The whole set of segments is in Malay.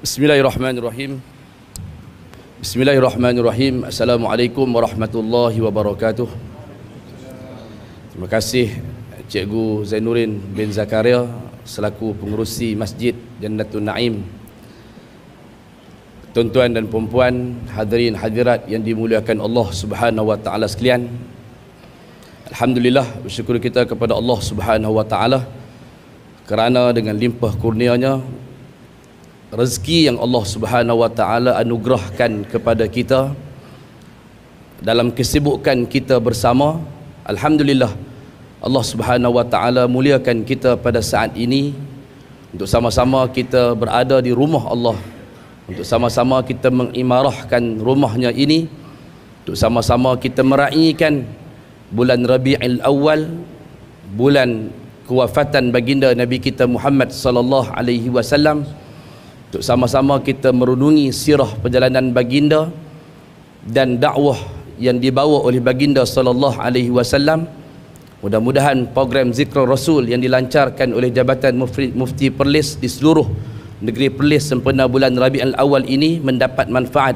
Bismillahirrahmanirrahim. Bismillahirrahmanirrahim. Assalamualaikum warahmatullahi wabarakatuh. Terima kasih Cikgu Zainuddin bin Zakaria selaku pengerusi Masjid Jannatul Naim. Tuan-tuan dan puan-puan, hadirin hadirat yang dimuliakan Allah Subhanahu wa taala sekalian. Alhamdulillah, bersyukur kita kepada Allah Subhanahu wa taala kerana dengan limpah kurnianya rezeki yang Allah Subhanahu wa taala anugerahkan kepada kita dalam kesibukan kita bersama. Alhamdulillah, Allah Subhanahu wa taala muliakan kita pada saat ini untuk sama-sama kita berada di rumah Allah, untuk sama-sama kita mengimarahkan rumahnya ini, untuk sama-sama kita meraihkan bulan Rabiul Awal, bulan kewafatan baginda Nabi kita Muhammad sallallahu alaihi wasallam, untuk sama-sama kita merenungi sirah perjalanan baginda dan dakwah yang dibawa oleh baginda sallallahu alaihi wasallam. Mudah-mudahan program Zikr Rasul yang dilancarkan oleh Jabatan Mufti Perlis di seluruh negeri Perlis sempena bulan Rabiul Awal ini mendapat manfaat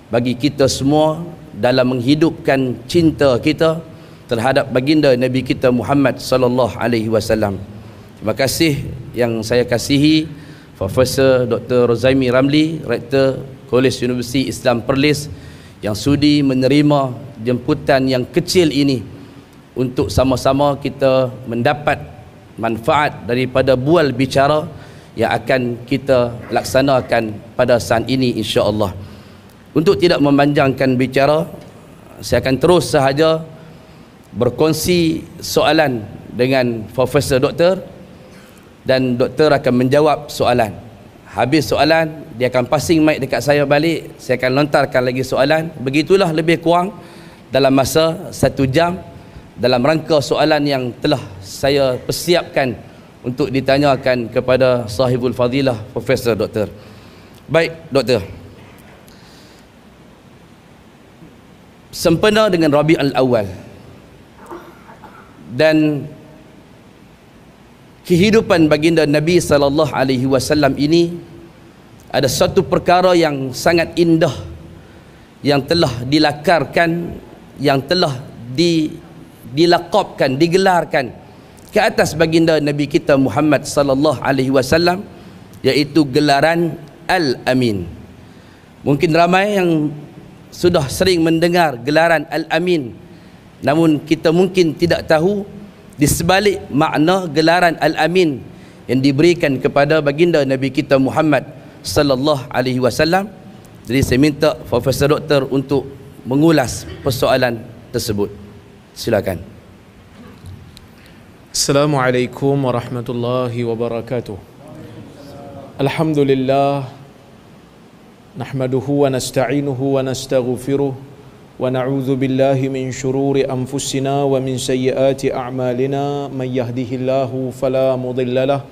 bagi kita semua dalam menghidupkan cinta kita terhadap baginda Nabi kita Muhammad sallallahu alaihi wasallam. Terima kasih yang saya kasihi Profesor Dr. Rozaimi Ramli, Rektor Kolej Universiti Islam Perlis, yang sudi menerima jemputan yang kecil ini untuk sama-sama kita mendapat manfaat daripada bual bicara yang akan kita laksanakan pada saat ini insya-Allah. Untuk tidak memanjangkan bicara, saya akan terus sahaja berkongsi soalan dengan Profesor Doktor, dan doktor akan menjawab soalan. Habis soalan, dia akan passing mic dekat saya balik, saya akan lontarkan lagi soalan. Begitulah lebih kurang dalam masa 1 jam dalam rangka soalan yang telah saya persiapkan untuk ditanyakan kepada sahibul fadilah Profesor Doktor. Baik doktor, sempena dengan Rabiul Awal dan kehidupan baginda Nabi sallallahu alaihi wasallam ini, ada satu perkara yang sangat indah yang telah dilakarkan, yang telah dilaqabkan, digelarkan ke atas baginda Nabi kita Muhammad sallallahu alaihi wasallam, iaitu gelaran Al-Amin. Mungkin ramai yang sudah sering mendengar gelaran Al-Amin, namun kita mungkin tidak tahu di sebalik makna gelaran Al-Amin yang diberikan kepada baginda Nabi kita Muhammad sallallahu alaihi wasallam. Jadi saya minta Profesor Doktor untuk mengulas persoalan tersebut. Silakan. Assalamualaikum warahmatullahi wabarakatuh. Alhamdulillah, nahmaduhu wa nasta'inuhu wa nastaghfiruh, wa na'udzu billahi min syururi anfusina wa min sayyiati a'malina, may yahdihillahu fala mudhillalah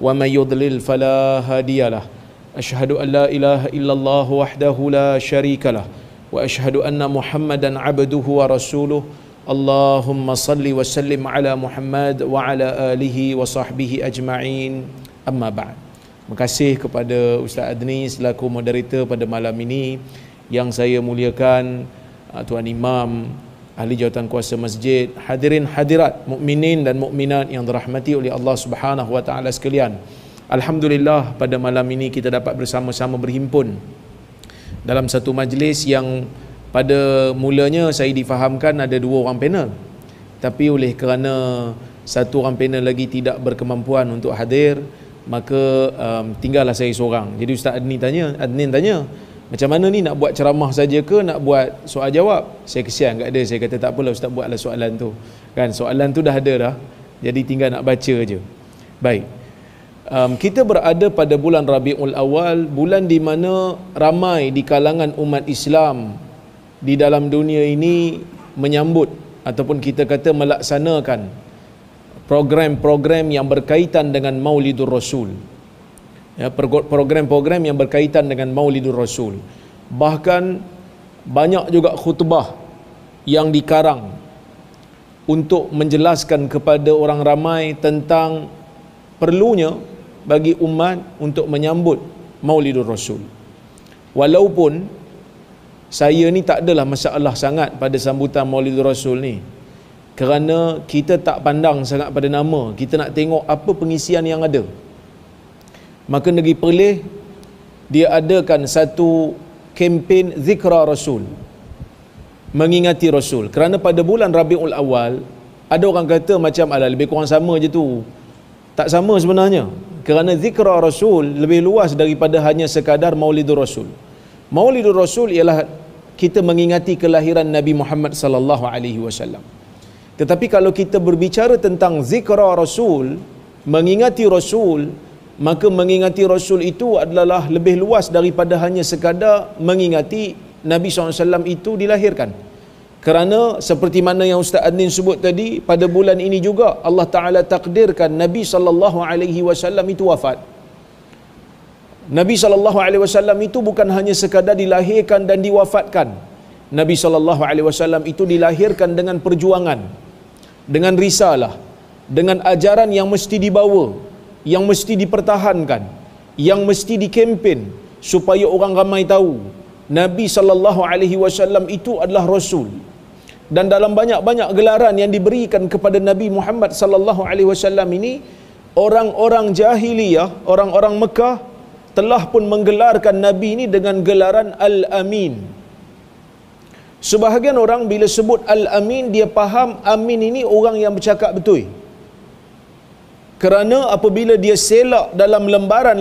wa may yudlil fala hadiyalah. Asyhadu an la ilaha illallah wahdahu la syarikalah wa asyhadu anna Muhammadan 'abduhu wa rasuluh. Allahumma salli wa sallim ala Muhammad wa ala alihi wa sahbihi ajma'in. Amma ba'd. Terima kasih kepada Ustaz Adni selaku moderator pada malam ini, yang saya muliakan Tuan Imam, ahli jawatan kuasa masjid, hadirin hadirat, mukminin dan mukminat yang dirahmati oleh Allah Subhanahu wa taala sekalian. Alhamdulillah, pada malam ini kita dapat bersama-sama berhimpun dalam satu majlis yang pada mulanya saya difahamkan ada 2 orang panel, tapi oleh kerana satu orang panel lagi tidak berkemampuan untuk hadir, maka tinggallah saya seorang. Jadi Ustaz Adnin tanya, macam mana ni, nak buat ceramah saja ke nak buat soal jawab? Saya kesian kat dia, saya kata tak apalah Ustaz, buatlah soalan tu. Kan soalan tu dah ada dah, jadi tinggal nak baca je. Baik. Kita berada pada bulan Rabiul Awal, bulan di mana ramai di kalangan umat Islam di dalam dunia ini menyambut ataupun kita kata melaksanakan program-program yang berkaitan dengan Maulidur Rasul. Ya, program-program yang berkaitan dengan Maulidur Rasul. Bahkan banyak juga khutbah yang dikarang untuk menjelaskan kepada orang ramai tentang perlunya bagi umat untuk menyambut Maulidur Rasul. Walaupun saya ni tak adalah masalah sangat pada sambutan Maulidur Rasul ni, kerana kita tak pandang sangat pada nama, kita nak tengok apa pengisian yang ada. Maka Negeri Perlis dia adakan satu kempen Zikra Rasul, mengingati Rasul. Kerana pada bulan Rabiul Awal ada orang kata macam alah lebih kurang sama je tu. Tak sama sebenarnya. Kerana Zikra Rasul lebih luas daripada hanya sekadar Maulidur Rasul. Maulidur Rasul ialah kita mengingati kelahiran Nabi Muhammad sallallahu alaihi wasallam. Tetapi kalau kita berbicara tentang Zikra Rasul, mengingati Rasul, maka mengingati Rasul itu adalah lebih luas daripada hanya sekadar mengingati Nabi SAW itu dilahirkan. Kerana seperti mana yang Ustaz Adnin sebut tadi, pada bulan ini juga Allah Ta'ala takdirkan Nabi SAW itu wafat. Nabi SAW itu bukan hanya sekadar dilahirkan dan diwafatkan. Nabi SAW itu dilahirkan dengan perjuangan, dengan risalah, dengan ajaran yang mesti dibawa, yang mesti dipertahankan, yang mesti dikempen supaya orang ramai tahu Nabi SAW itu adalah Rasul. Dan dalam banyak-banyak gelaran yang diberikan kepada Nabi Muhammad SAW ini, orang-orang jahiliyah, orang-orang Mekah telah pun menggelarkan Nabi ini dengan gelaran Al-Amin. Sebahagian orang bila sebut Al-Amin, dia faham Amin ini orang yang bercakap betul. Kerana apabila dia selak dalam lembaran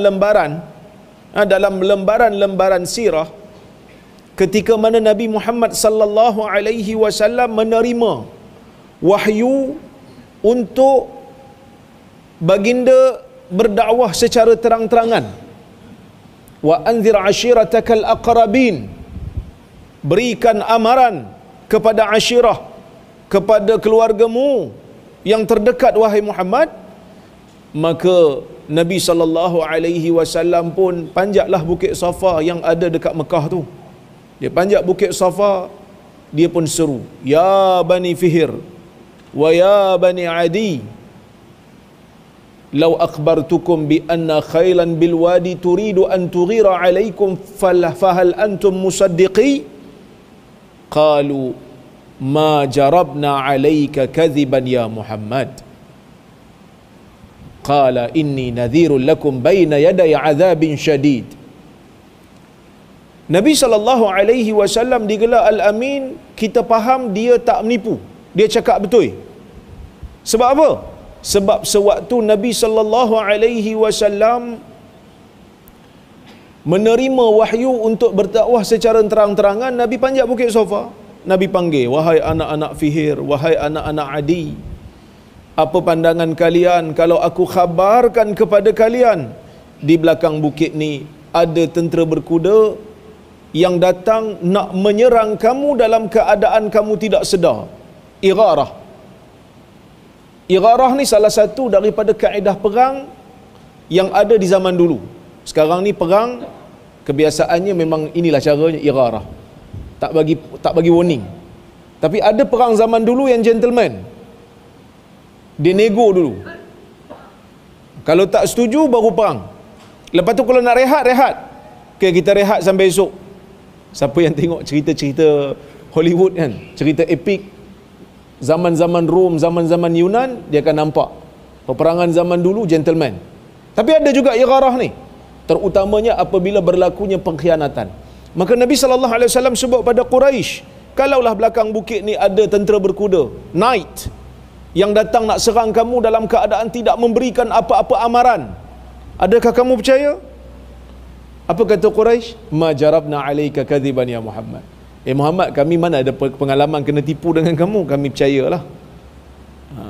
sirah, ketika mana Nabi Muhammad sallallahu alaihi wasallam menerima wahyu untuk baginda berdakwah secara terang-terangan, wa anzir ashiratakal aqrabin, berikan amaran kepada ashirah, kepada keluargamu yang terdekat wahai Muhammad. Maka Nabi sallallahu alaihi wasallam pun panjatlah bukit Safa yang ada dekat Mekah tu. Dia panjat bukit Safa, dia pun seru, ya bani Fihr wa ya bani Adi, law akhbartukum bi anna khailan bil wadi turidu an tughira alaikum fahal antum musaddiqi, qalu ma jarabna alayka kadhiban ya Muhammad, qala inni nadhirun lakum baina yaday azabin syadid. Nabi SAW digelar Al-Amin, kita faham dia tak menipu, dia cakap betul. Sebab apa? Sebab sewaktu Nabi SAW menerima wahyu untuk berdakwah secara terang-terangan, Nabi panjat bukit Safa. Nabi panggil, wahai anak-anak Fihr, wahai anak-anak Adi, apa pandangan kalian kalau aku khabarkan kepada kalian di belakang bukit ni ada tentera berkuda yang datang nak menyerang kamu dalam keadaan kamu tidak sedar. Igharah. Igharah ni salah satu daripada kaedah perang yang ada di zaman dulu. Sekarang ni perang kebiasaannya memang inilah caranya, igharah. Tak bagi warning. Tapi ada perang zaman dulu yang gentleman. Dia nego dulu. Kalau tak setuju baru perang. Lepas tu kalau nak rehat. Okay, kita rehat sampai esok. Siapa yang tengok cerita-cerita Hollywood kan, cerita epik zaman-zaman Rom, zaman-zaman Yunan, dia akan nampak peperangan zaman dulu gentleman. Tapi ada juga igharah ni, terutamanya apabila berlakunya pengkhianatan. Maka Nabi SAW sebut pada Quraisy, kalaulah belakang bukit ni ada tentera berkuda, knight, yang datang nak serang kamu dalam keadaan tidak memberikan apa-apa amaran, adakah kamu percaya? Apa kata Quraisy? Ma jarabna alayka kadhiban ya Muhammad. Muhammad, kami mana ada pengalaman kena tipu dengan kamu, kami percayalah.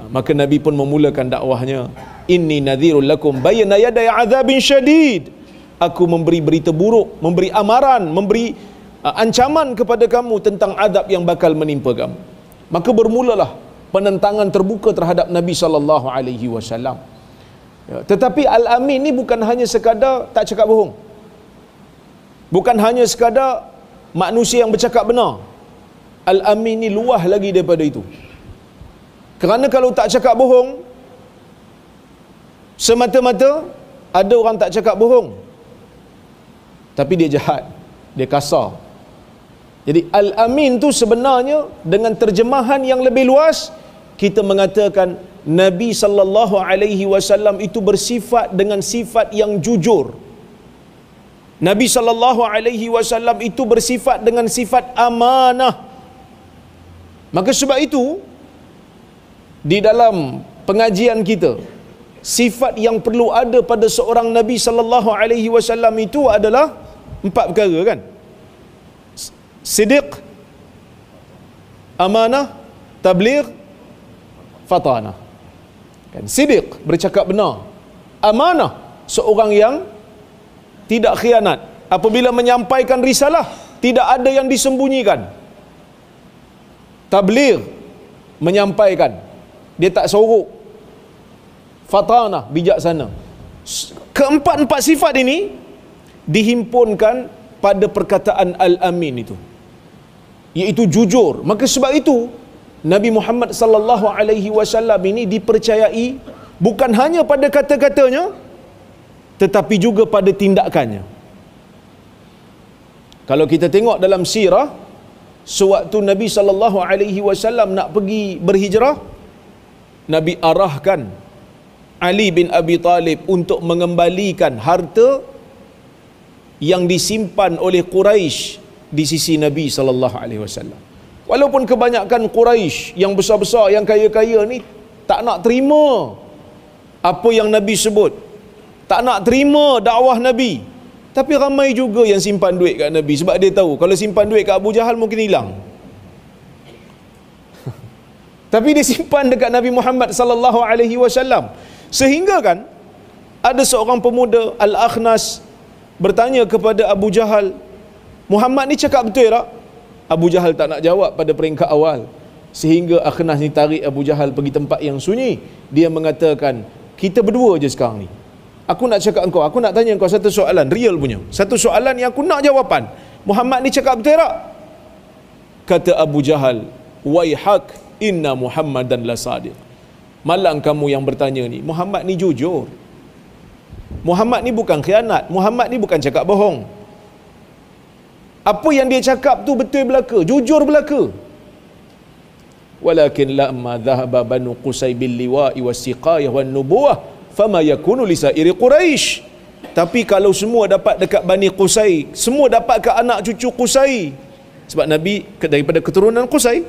Maka Nabi pun memulakan dakwahnya, inni nadhirul lakum bayna yaday azabin syadid. Aku memberi berita buruk, memberi amaran, memberi ancaman kepada kamu tentang azab yang bakal menimpa kamu. Maka bermulalah penentangan terbuka terhadap Nabi SAW. Tetapi Al-Amin ni bukan hanya sekadar tak cakap bohong, bukan hanya sekadar manusia yang bercakap benar. Al-Amin ni luah lagi daripada itu. Kerana kalau tak cakap bohong, semata-mata ada orang tak cakap bohong, tapi dia jahat, dia kasar. Jadi Al-Amin tu sebenarnya dengan terjemahan yang lebih luas kita mengatakan Nabi sallallahu alaihi wasallam itu bersifat dengan sifat yang jujur. Nabi sallallahu alaihi wasallam itu bersifat dengan sifat amanah. Maka sebab itu di dalam pengajian kita, sifat yang perlu ada pada seorang Nabi sallallahu alaihi wasallam itu adalah 4 perkara kan? Sidq, amanah, tabligh, fatanah. Kan? Sidq, bercakap benar. Amanah, seorang yang tidak khianat. Apabila menyampaikan risalah, tidak ada yang disembunyikan. Tabligh, menyampaikan, dia tak sorok. Fatanah, bijaksana. Keempat-empat sifat ini dihimpunkan pada perkataan Al-Amin itu, iaitu jujur. Maka sebab itu Nabi Muhammad sallallahu alaihi wasallam ini dipercayai bukan hanya pada kata-katanya tetapi juga pada tindakannya. Kalau kita tengok dalam sirah, sewaktu Nabi sallallahu alaihi wasallam nak pergi berhijrah, Nabi arahkan Ali bin Abi Talib untuk mengembalikan harta yang disimpan oleh Quraisy di sisi Nabi sallallahu alaihi wasallam. Walaupun kebanyakan Quraisy yang besar-besar, yang kaya-kaya ni tak nak terima apa yang Nabi sebut, tak nak terima dakwah Nabi, tapi ramai juga yang simpan duit kat Nabi sebab dia tahu kalau simpan duit kat Abu Jahal mungkin hilang. Tapi dia simpan dekat Nabi Muhammad sallallahu alaihi wasallam. Sehingga kan ada seorang pemuda Al-Akhnas bertanya kepada Abu Jahal, Muhammad ni cakap betul tak? Abu Jahal tak nak jawab pada peringkat awal. Sehingga Akhnas ni tarik Abu Jahal pergi tempat yang sunyi. Dia mengatakan, kita berdua je sekarang ni. Aku nak cakap engkau, aku nak tanya engkau satu soalan, real punya. Satu soalan yang aku nak jawapan. Muhammad ni cakap betul tak? Kata Abu Jahal, waihak inna Muhammadan la sadiq. Malang kamu yang bertanya ni, Muhammad ni jujur. Muhammad ni bukan khianat, Muhammad ni bukan cakap bohong. Apa yang dia cakap tu betul belaka, jujur belaka. Walakin lamma dhahaba banu Qusay bil liwa'i was-siqayah wan nubuwah fama yakunu li sa'iri Quraisy. Tapi kalau semua dapat dekat Bani Qusay, semua dapat ke anak cucu Qusay. Sebab Nabi daripada keturunan Qusay.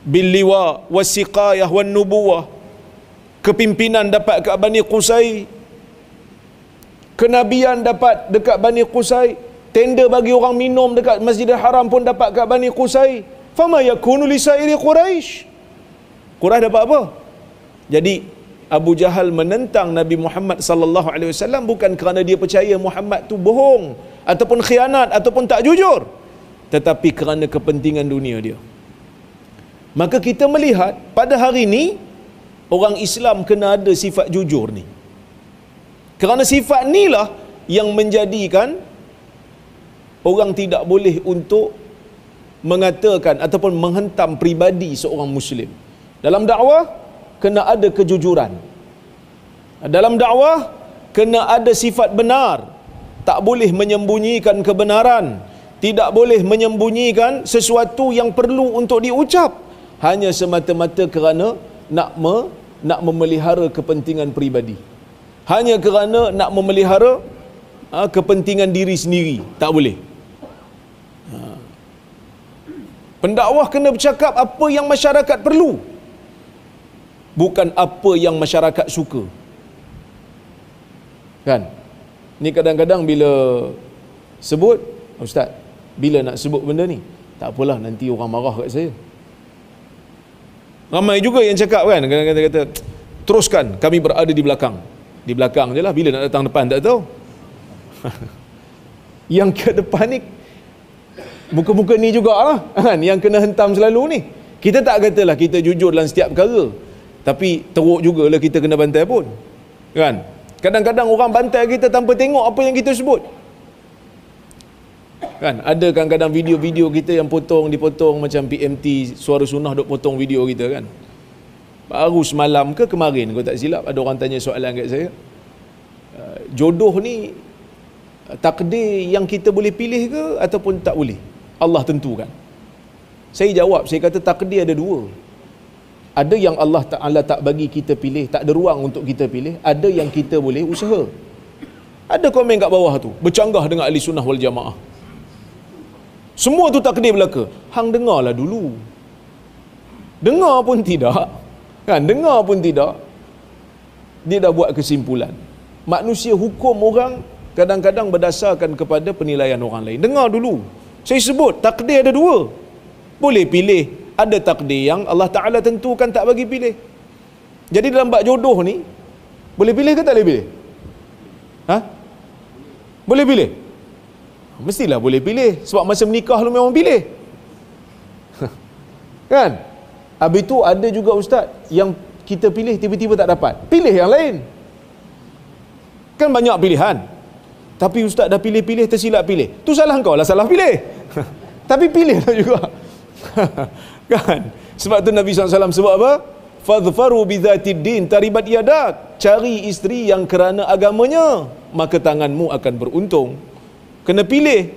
Bil liwa' was-siqayah wan nubuwah. Kepimpinan dapat kat Bani Qusay, kenabian dapat dekat Bani Qusay, tenda bagi orang minum dekat Masjidil Haram pun dapat kat Bani Qusay. Fama yakunu li sa'iri Quraisy. Quraisy dapat apa? Jadi Abu Jahal menentang Nabi Muhammad sallallahu alaihi wasallam bukan kerana dia percaya Muhammad tu bohong ataupun khianat ataupun tak jujur, tetapi kerana kepentingan dunia dia. Maka kita melihat pada hari ini orang Islam kena ada sifat jujur ni. Kerana sifat inilah yang menjadikan orang tidak boleh untuk mengatakan ataupun menghentam pribadi seorang Muslim. Dalam dakwah kena ada kejujuran. Dalam dakwah kena ada sifat benar. Tak boleh menyembunyikan kebenaran. Tidak boleh menyembunyikan sesuatu yang perlu untuk diucap hanya semata-mata kerana nak memelihara kepentingan peribadi. Hanya kerana nak memelihara kepentingan diri sendiri. Tak boleh. Pendakwah kena bercakap apa yang masyarakat perlu, bukan apa yang masyarakat suka. Kan? Ni kadang-kadang bila sebut, Ustaz, bila nak sebut benda ni? Tak apalah, nanti orang marah kat saya. Ramai juga yang cakap kan, kadang-kadang kata, teruskan, kami berada di belakang. Di belakang je lah, bila nak datang depan tak tahu. Yang ke depan ni muka-muka ni jugalah kan, yang kena hentam selalu ni. Kita tak katalah kita jujur dalam setiap perkara, tapi teruk jugalah kita kena bantai pun. Kan? Kadang-kadang orang bantai kita tanpa tengok apa yang kita sebut. Kan? Ada kadang-kadang video-video kita yang dipotong macam PMT Suara Sunnah duk potong video kita kan. Baru semalam ke kemarin, kalau tak silap, ada orang tanya soalan kat saya. Jodoh ni takdir yang kita boleh pilih ke ataupun tak boleh? Allah tentukan. Saya jawab, saya kata takdir ada dua. Ada yang Allah Ta'ala tak bagi kita pilih, tak ada ruang untuk kita pilih. Ada yang kita boleh usaha. Ada komen kat bawah tu, bercanggah dengan ahli sunnah wal jamaah. Semua tu takdir belaka. Hang dengarlah dulu. Dengar pun tidak. Kan, dengar pun tidak. Dia dah buat kesimpulan. Manusia hukum orang kadang-kadang berdasarkan kepada penilaian orang lain. Dengar dulu. Saya sebut, takdir ada dua. Boleh pilih. Ada takdir yang Allah Ta'ala tentukan tak bagi pilih. Jadi dalam bab jodoh ni, boleh pilih ke tak boleh pilih? Ha? Boleh pilih? Mestilah boleh pilih. Sebab masa menikah lu memang pilih. Kan? Habis tu ada juga ustaz yang kita pilih tiba-tiba tak dapat. Pilih yang lain. Kan banyak pilihan. Tapi ustaz dah pilih-pilih tersilap pilih. Tu salah kau lah, salah pilih. Tapi pilih lah juga. Kan? Sebab tu Nabi SAW sebut apa? Fadhfaru bidhatid din taribat yadak. Cari isteri yang kerana agamanya, maka tanganmu akan beruntung. Kena pilih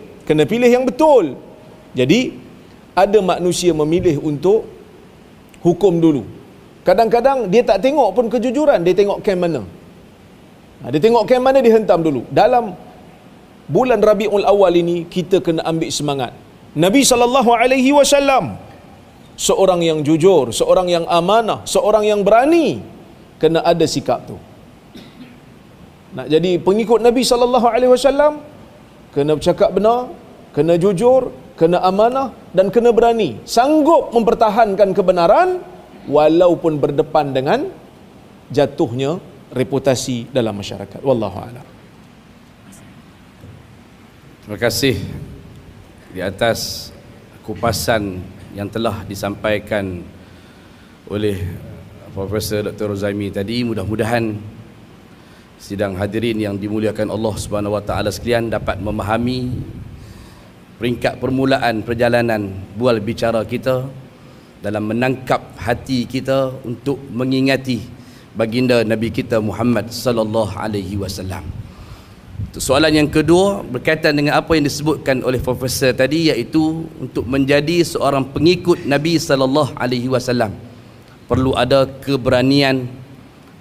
yang betul. Jadi ada manusia memilih untuk hukum dulu. Kadang-kadang dia tak tengok pun kejujuran, dia tengok camp mana. Dia tengok camp mana, dia hentam dulu. Dalam bulan Rabiul Awal ini kita kena ambil semangat. Nabi SAW seorang yang jujur, seorang yang amanah, seorang yang berani, kena ada sikap tu. Nak jadi pengikut Nabi SAW, kena bercakap benar, kena jujur, kena amanah dan kena berani. Sanggup mempertahankan kebenaran walaupun berdepan dengan jatuhnya reputasi dalam masyarakat. Wallahu a'lam. Terima kasih di atas kupasan yang telah disampaikan oleh Profesor Dr. Rozaimi tadi. Mudah-mudahan sidang hadirin yang dimuliakan Allah Subhanahu Wa Taala sekalian dapat memahami peringkat permulaan perjalanan bual bicara kita dalam menangkap hati kita untuk mengingati baginda Nabi kita Muhammad sallallahu alaihi wasallam. Soalan yang kedua berkaitan dengan apa yang disebutkan oleh Profesor tadi, iaitu untuk menjadi seorang pengikut Nabi sallallahu alaihi wasallam perlu ada keberanian,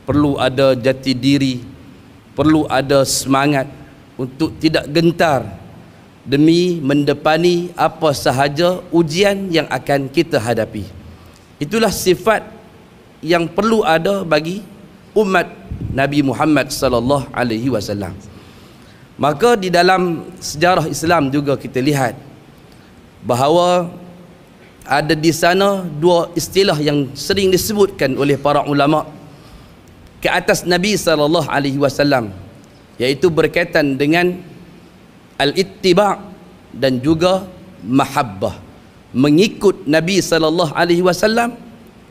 perlu ada jati diri, perlu ada semangat untuk tidak gentar demi mendepani apa sahaja ujian yang akan kita hadapi. Itulah sifat yang perlu ada bagi umat Nabi Muhammad sallallahu alaihi wasallam. Maka di dalam sejarah Islam juga kita lihat bahawa ada di sana dua istilah yang sering disebutkan oleh para ulama ke atas Nabi sallallahu alaihi wasallam, iaitu berkaitan dengan al-ittiba' dan juga mahabbah, mengikut Nabi sallallahu alaihi wasallam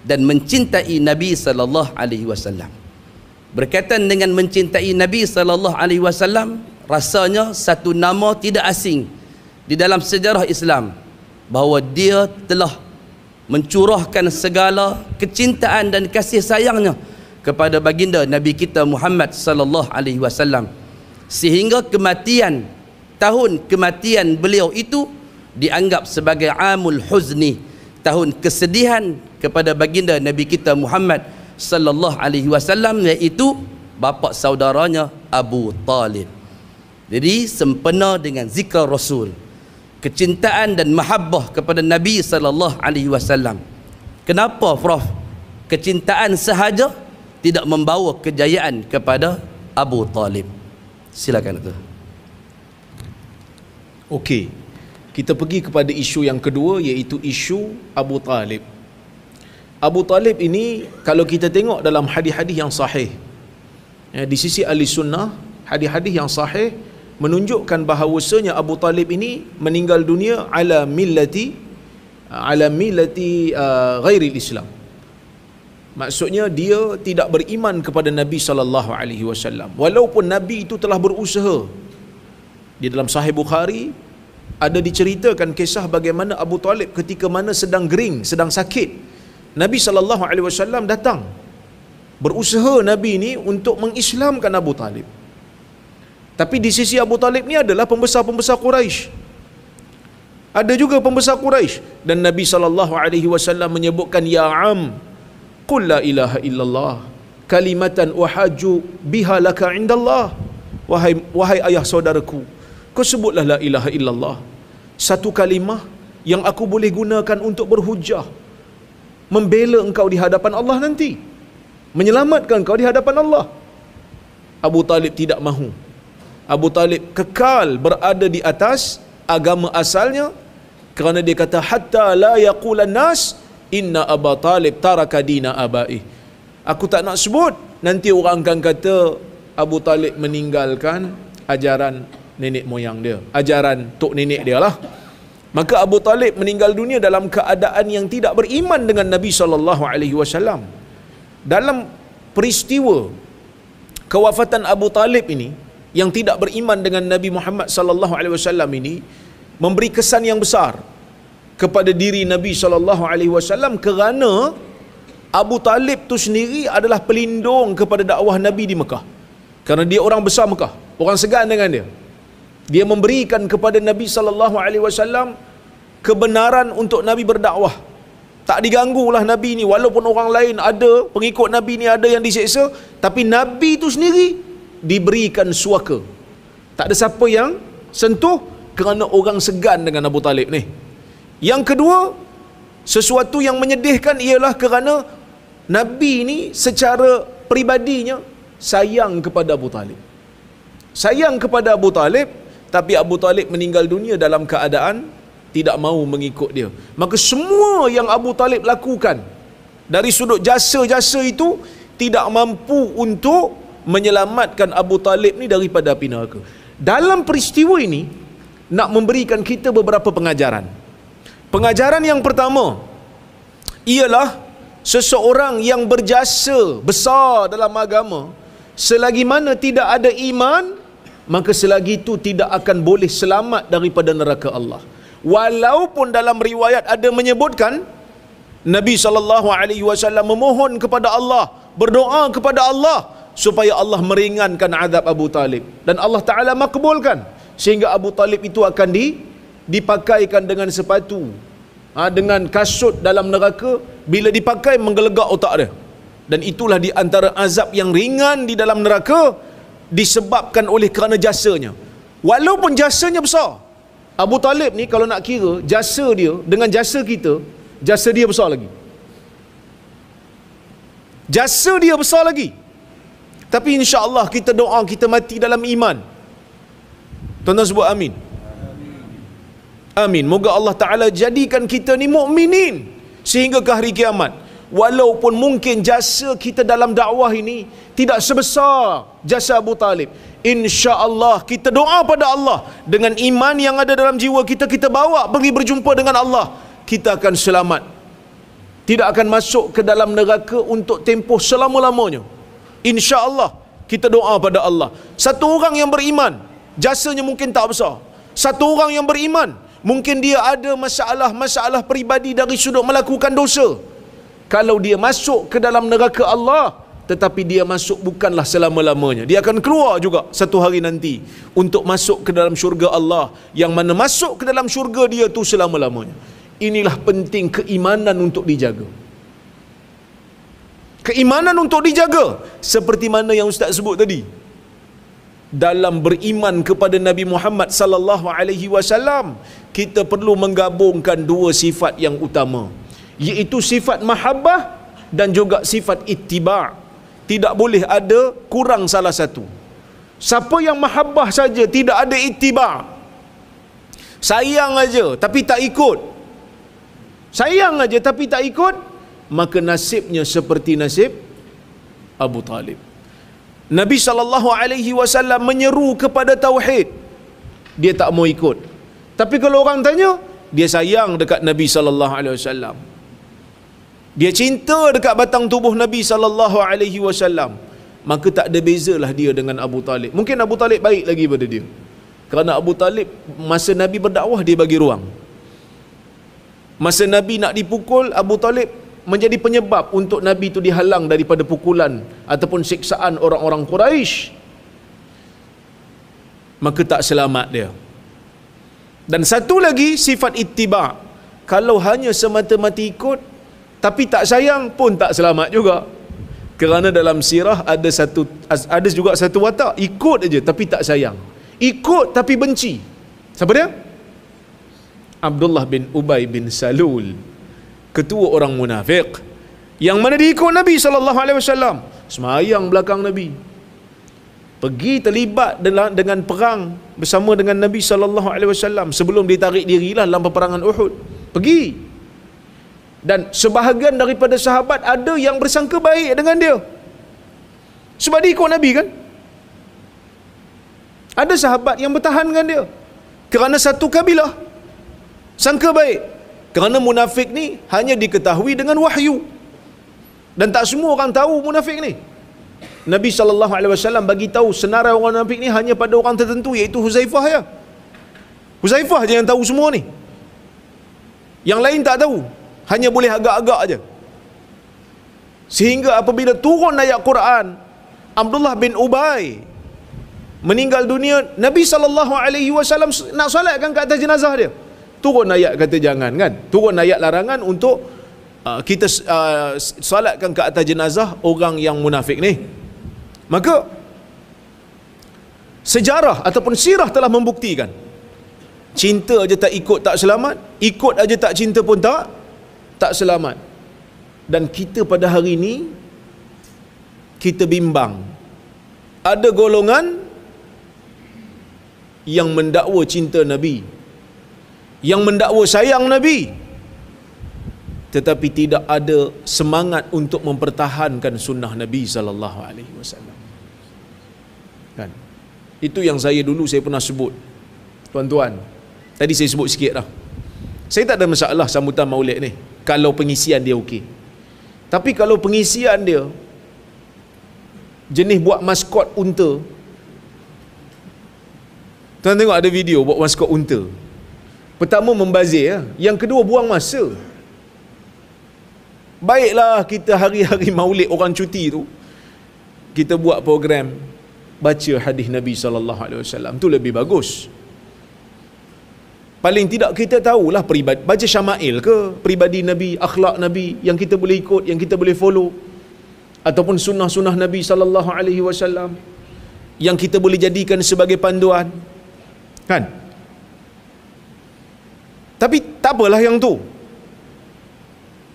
dan mencintai Nabi sallallahu alaihi wasallam. Berkaitan dengan mencintai Nabi sallallahu alaihi wasallam, rasanya satu nama tidak asing di dalam sejarah Islam, bahawa dia telah mencurahkan segala kecintaan dan kasih sayangnya kepada baginda Nabi kita Muhammad sallallahu alaihi wasallam, sehingga tahun kematian beliau itu dianggap sebagai amul huzni, tahun kesedihan kepada baginda Nabi kita Muhammad sallallahu alaihi wasallam, iaitu bapa saudaranya Abu Talib. Jadi sempena dengan zikr Rasul, kecintaan dan mahabbah kepada Nabi sallallahu alaihi wasallam. Kenapa Prof kecintaan sahaja tidak membawa kejayaan kepada Abu Talib? Silakan Dr. Okey. Kita pergi kepada isu yang kedua, iaitu isu Abu Talib. Abu Talib ini kalau kita tengok dalam hadis-hadis yang sahih, di sisi ahli sunnah, hadis-hadis yang sahih menunjukkan bahawasanya Abu Talib ini meninggal dunia ala millati ghairil Islam. Maksudnya dia tidak beriman kepada Nabi sallallahu alaihi wasallam, walaupun Nabi itu telah berusaha. Di dalam Sahih Bukhari ada diceritakan kisah bagaimana Abu Talib ketika mana sedang gering, sedang sakit, Nabi sallallahu alaihi wasallam datang. Berusaha Nabi ini untuk mengislamkan Abu Talib. Tapi di sisi Abu Talib ni adalah pembesar-pembesar Quraisy. Ada juga pembesar Quraisy, dan Nabi SAW menyebutkan, ya am, qul la ilaha illallah kalimatan uhajju biha laka indallah. Wahai ayah saudaraku, kau sebutlah la ilaha illallah, satu kalimah yang aku boleh gunakan untuk berhujah, membela engkau di hadapan Allah nanti, menyelamatkan engkau di hadapan Allah. Abu Talib tidak mahu. Abu Talib kekal berada di atas agama asalnya, kerana dia kata, hatta la yaqulan nas inna Abu Talib taraka dina abai. Aku tak nak sebut, nanti orang akan kata Abu Talib meninggalkan ajaran nenek moyang dia, ajaran tok nenek dia lah. Maka Abu Talib meninggal dunia dalam keadaan yang tidak beriman dengan Nabi SAW. Dalam peristiwa kewafatan Abu Talib ini, yang tidak beriman dengan Nabi Muhammad SAW ini, memberi kesan yang besar kepada diri Nabi SAW, kerana Abu Talib tu sendiri adalah pelindung kepada dakwah Nabi di Mekah. Kerana dia orang besar Mekah, orang segan dengan dia. Dia memberikan kepada Nabi SAW kebenaran untuk Nabi berdakwah. Tak diganggulah Nabi ni, walaupun orang lain ada, pengikut Nabi ni ada yang diseksa, tapi Nabi tu sendiri diberikan suaka. Tak ada siapa yang sentuh, kerana orang segan dengan Abu Talib ni. Yang kedua, sesuatu yang menyedihkan ialah kerana Nabi ni secara peribadinya sayang kepada Abu Talib. Sayang kepada Abu Talib, tapi Abu Talib meninggal dunia dalam keadaan tidak mahu mengikut dia. Maka semua yang Abu Talib lakukan dari sudut jasa-jasa itu tidak mampu untuk menyelamatkan Abu Talib ni daripada api neraka. Dalam peristiwa ini nak memberikan kita beberapa pengajaran. Pengajaran yang pertama ialah seseorang yang berjasa besar dalam agama, selagi mana tidak ada iman, maka selagi itu tidak akan boleh selamat daripada neraka Allah. Walaupun dalam riwayat ada menyebutkan Nabi SAW memohon kepada Allah, berdoa kepada Allah supaya Allah meringankan azab Abu Talib, dan Allah Ta'ala makbulkan, sehingga Abu Talib itu akan dipakaikan dengan sepatu, dengan kasut dalam neraka. Bila dipakai, menggelegak otak dia. Dan itulah di antara azab yang ringan di dalam neraka, disebabkan oleh kerana jasanya. Walaupun jasanya besar, Abu Talib ni kalau nak kira jasa dia dengan jasa kita, jasa dia besar lagi. Jasa dia besar lagi. Tapi insya-Allah kita doa kita mati dalam iman. Tuan-tuan sebut amin. Amin. Moga Allah Ta'ala jadikan kita ni mukminin sehingga ke hari kiamat. Walaupun mungkin jasa kita dalam dakwah ini tidak sebesar jasa Abu Talib, insya-Allah kita doa pada Allah dengan iman yang ada dalam jiwa kita, kita bawa pergi berjumpa dengan Allah, kita akan selamat, tidak akan masuk ke dalam neraka untuk tempoh selama-lamanya. Insya-Allah kita doa pada Allah. Satu orang yang beriman, jasanya mungkin tak besar. Satu orang yang beriman, mungkin dia ada masalah-masalah peribadi dari sudut melakukan dosa. Kalau dia masuk ke dalam neraka Allah, tetapi dia masuk bukanlah selama-lamanya. Dia akan keluar juga satu hari nanti untuk masuk ke dalam syurga Allah, yang mana masuk ke dalam syurga dia tu selama-lamanya. Inilah penting keimanan untuk dijaga. Keimanan untuk dijaga, seperti mana yang Ustaz sebut tadi. Dalam beriman kepada Nabi Muhammad sallallahu alaihi wasallam, kita perlu menggabungkan dua sifat yang utama, iaitu sifat mahabbah dan juga sifat ittiba'. Tidak boleh ada kurang salah satu. Siapa yang mahabbah saja, tidak ada ittiba', sayang aja tapi tak ikut, sayang aja tapi tak ikut, maka nasibnya seperti nasib Abu Talib. Nabi SAW menyeru kepada tauhid, dia tak mau ikut. Tapi kalau orang tanya, dia sayang dekat Nabi SAW, dia cinta dekat batang tubuh Nabi SAW, maka tak ada bezalah dia dengan Abu Talib. Mungkin Abu Talib baik lagi pada dia, kerana Abu Talib masa Nabi berdakwah dia bagi ruang. Masa Nabi nak dipukul, Abu Talib menjadi penyebab untuk Nabi itu dihalang daripada pukulan ataupun siksaan orang-orang Quraisy. maka tak selamat dia. Dan satu lagi sifat ittiba', kalau hanya semata-mata ikut tapi tak sayang pun tak selamat juga. Kerana dalam sirah ada juga satu watak, ikut aja tapi tak sayang, ikut tapi benci. Siapa dia? Abdullah bin Ubay bin Salul, ketua orang munafik, yang mana dia ikut Nabi SAW, semayang belakang Nabi, pergi terlibat dengan perang bersama dengan Nabi SAW sebelum ditarik dirilah dalam peperangan Uhud, pergi. Dan sebahagian daripada sahabat ada yang bersangka baik dengan dia sebab dia ikut Nabi kan. Ada sahabat yang bertahan dengan dia kerana satu kabilah, sangka baik. Kerana munafik ni hanya diketahui dengan wahyu, dan tak semua orang tahu munafik ni. Nabi SAW bagi tahu senarai orang munafik ni hanya pada orang tertentu, iaitu Huzaifah ya. Huzaifah je yang tahu semua ni, yang lain tak tahu, hanya boleh agak-agak aja. Sehingga apabila turun ayat Quran, Abdullah bin Ubay meninggal dunia, Nabi SAW nak solatkan ke atas jenazah dia, turun ayat kata jangan kan, turun ayat larangan untuk kita solatkan ke atas jenazah orang yang munafik ni. Maka sejarah ataupun sirah telah membuktikan, cinta aja tak ikut tak selamat, ikut aja tak cinta pun tak selamat. Dan kita pada hari ini kita bimbang, ada golongan yang mendakwa cinta Nabi, yang mendakwa sayang Nabi, tetapi tidak ada semangat untuk mempertahankan sunnah Nabi SAW. Kan? Itu yang saya pernah sebut, tuan-tuan. Tadi saya sebut sikit dah. Saya tak ada masalah sambutan Maulid ni kalau pengisian dia okey. Tapi kalau pengisian dia jenis buat maskot unta, tuan tengok ada video buat maskot unta. Pertama membazir, yang kedua buang masa. Baiklah kita hari-hari Maulid orang cuti tu kita buat program baca hadis Nabi SAW, tu lebih bagus. Paling tidak kita tahulah peribadi, baca syama'il ke, peribadi Nabi, akhlak Nabi yang kita boleh ikut, yang kita boleh follow, ataupun sunnah-sunnah Nabi SAW yang kita boleh jadikan sebagai panduan, kan? Tapi tak apalah yang tu.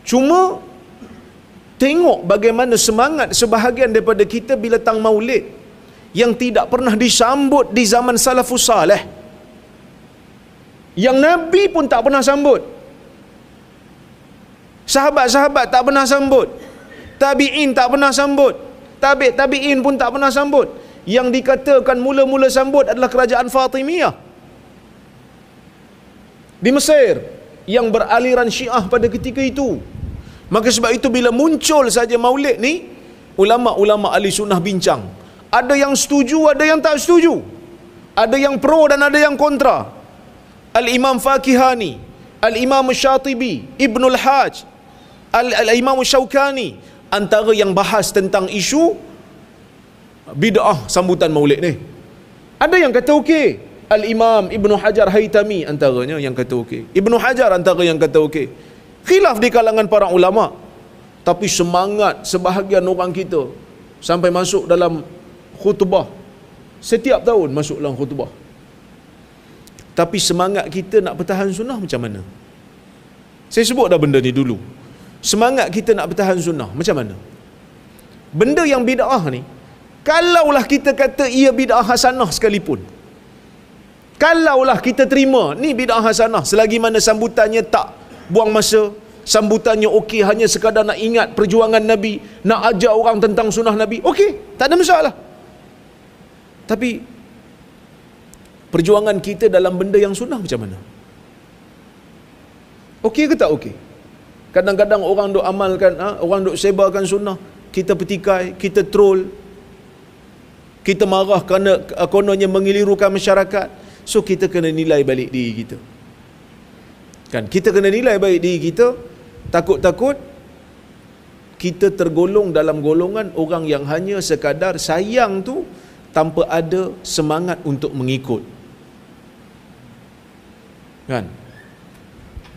Cuma tengok bagaimana semangat sebahagian daripada kita bila tang Maulid yang tidak pernah disambut di zaman salafus salih, yang Nabi pun tak pernah sambut, sahabat-sahabat tak pernah sambut, tabi'in tak pernah sambut, tabi'in pun tak pernah sambut. Yang dikatakan mula-mula sambut adalah kerajaan Fatimiyah di Mesir yang beraliran Syiah pada ketika itu. Maka sebab itu bila muncul saja Maulid ni, ulama-ulama ahli sunnah bincang. Ada yang setuju, ada yang tak setuju. Ada yang pro dan ada yang kontra. Al-Imam Fakihani, Al-Imam Syatibi, Ibnul Hajj, Al-Imam Syaukani, antara yang bahas tentang isu bid'ah sambutan Maulid ni. Ada yang kata okey. Al-Imam Ibnu Hajar Haytami antaranya yang kata okey. Ibnu Hajar antara yang kata okey. Khilaf di kalangan para ulama. Tapi semangat sebahagian orang kita sampai masuk dalam khutbah. Setiap tahun masuk dalam khutbah. Tapi semangat kita nak bertahan sunnah macam mana? Saya sebut dah benda ni dulu. Semangat kita nak bertahan sunnah macam mana? Benda yang bid'ah ni, kalaulah kita kata ia bid'ah hasanah sekalipun, kalaulah kita terima ni bid'ah hasanah, selagi mana sambutannya tak buang masa, sambutannya okey, hanya sekadar nak ingat perjuangan Nabi, nak ajar orang tentang sunnah Nabi, okey, tak ada masalah. Tapi perjuangan kita dalam benda yang sunnah macam mana? Okey ke tak okey? Kadang-kadang orang duk amalkan, orang duk sebarkan sunnah, kita petikai, kita troll, kita marah kerana kononnya mengelirukan masyarakat. So kita kena nilai balik diri kita. Kan, kita kena nilai balik diri kita. Takut-takut kita tergolong dalam golongan orang yang hanya sekadar sayang tu tanpa ada semangat untuk mengikut. Kan?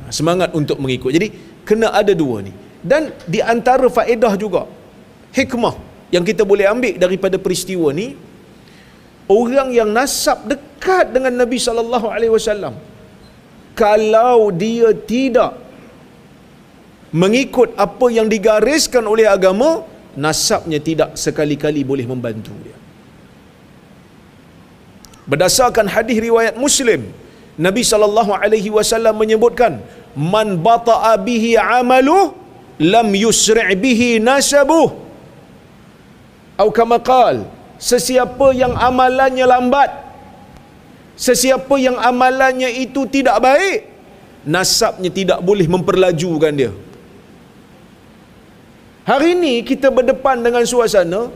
Semangat untuk mengikut. Jadi kena ada dua ni. Dan di antara faedah juga, hikmah yang kita boleh ambil daripada peristiwa ni, orang yang nasab dekat dengan Nabi sallallahu alaihi wasallam, kalau dia tidak mengikut apa yang digariskan oleh agama, nasabnya tidak sekali-kali boleh membantu dia. Berdasarkan hadis riwayat Muslim, Nabi sallallahu alaihi wasallam menyebutkan, man bata'a bihi 'amaluh lam yusri' bihi nasabuh. Atau kama qala, sesiapa yang amalannya lambat, sesiapa yang amalannya itu tidak baik, nasabnya tidak boleh memperlajukan dia. Hari ini kita berdepan dengan suasana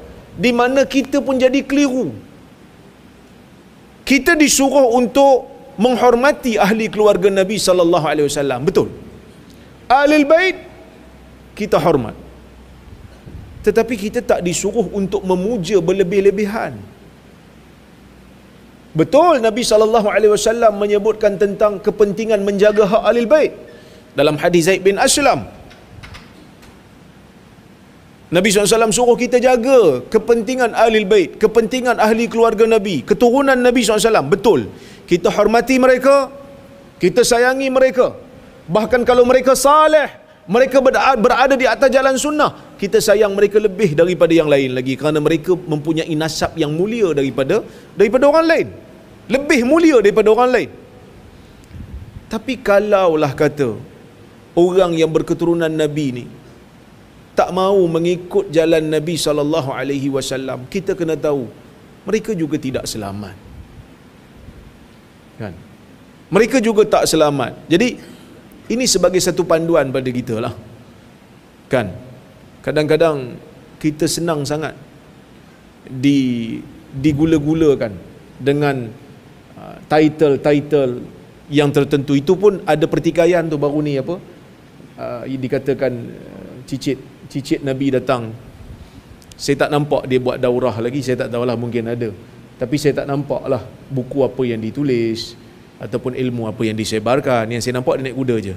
di mana kita pun jadi keliru. Kita disuruh untuk menghormati ahli keluarga Nabi sallallahu alaihi wasallam, betul. Ahlul bait kita hormat. Tetapi kita tak disuruh untuk memuja berlebih-lebihan. Betul Nabi sallallahu alaihi wasallam menyebutkan tentang kepentingan menjaga hak ahlul bait dalam hadis Zaid bin Aslam. Nabi SAW suruh kita jaga kepentingan ahlul bait, kepentingan ahli keluarga Nabi, keturunan Nabi SAW. Betul, kita hormati mereka, kita sayangi mereka. Bahkan kalau mereka saleh, mereka berada di atas jalan sunnah, kita sayang mereka lebih daripada yang lain lagi, kerana mereka mempunyai nasab yang mulia daripada orang lain, lebih mulia daripada orang lain. Tapi kalaulah kata orang yang berketurunan Nabi ni tak mahu mengikut jalan Nabi sallallahu alaihi wasallam, kita kena tahu mereka juga tidak selamat. Kan? Mereka juga tak selamat. Jadi ini sebagai satu panduan pada kita lah. Kan? Kadang-kadang kita senang sangat digula-gulakan dengan title-title yang tertentu. Itu pun ada pertikaian tu baru ni apa? Dikatakan cicit Nabi datang. Saya tak nampak dia buat daurah lagi, saya tak tahulah, mungkin ada. Tapi saya tak nampak lah buku apa yang ditulis ataupun ilmu apa yang disebarkan. Yang saya nampak dia naik kuda je.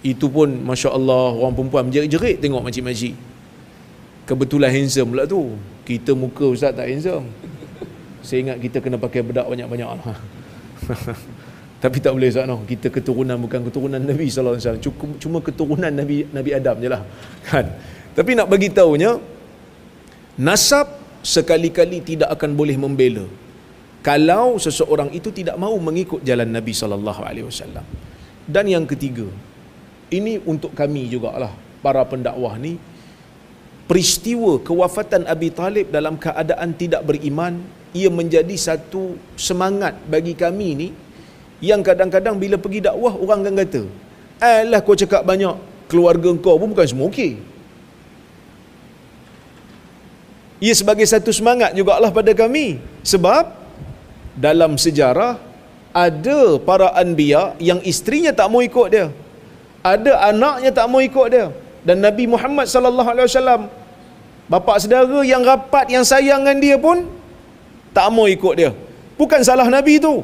Itu pun Masya Allah, orang perempuan menjerit-jerit tengok makcik-makcik. Kebetulan handsome pula tu. Kita muka ustaz tak handsome. Saya ingat kita kena pakai bedak banyak-banyak lah. Tapi tak boleh Ustaz, no. Kita keturunan bukan keturunan Nabi sallallahu alaihi wasallam. Cuma keturunan Nabi Adam jelah. Kan? Tapi nak bagi tahunya, nasab sekali-kali tidak akan boleh membela kalau seseorang itu tidak mahu mengikut jalan Nabi sallallahu alaihi wasallam. Dan yang ketiga, ini untuk kami jugalah, para pendakwah ni, peristiwa kewafatan Abi Talib dalam keadaan tidak beriman, ia menjadi satu semangat bagi kami ni, yang kadang-kadang bila pergi dakwah orang akan kata, alah kau cakap banyak, keluarga kau pun bukan semua okey. Ia sebagai satu semangat jugalah pada kami. Sebab dalam sejarah ada para anbiya yang isterinya tak mau ikut dia, ada anaknya tak mau ikut dia, dan Nabi Muhammad sallallahu alaihi wasallam, bapa saudara yang rapat, yang sayang dengan dia pun tak mau ikut dia. Bukan salah Nabi tu,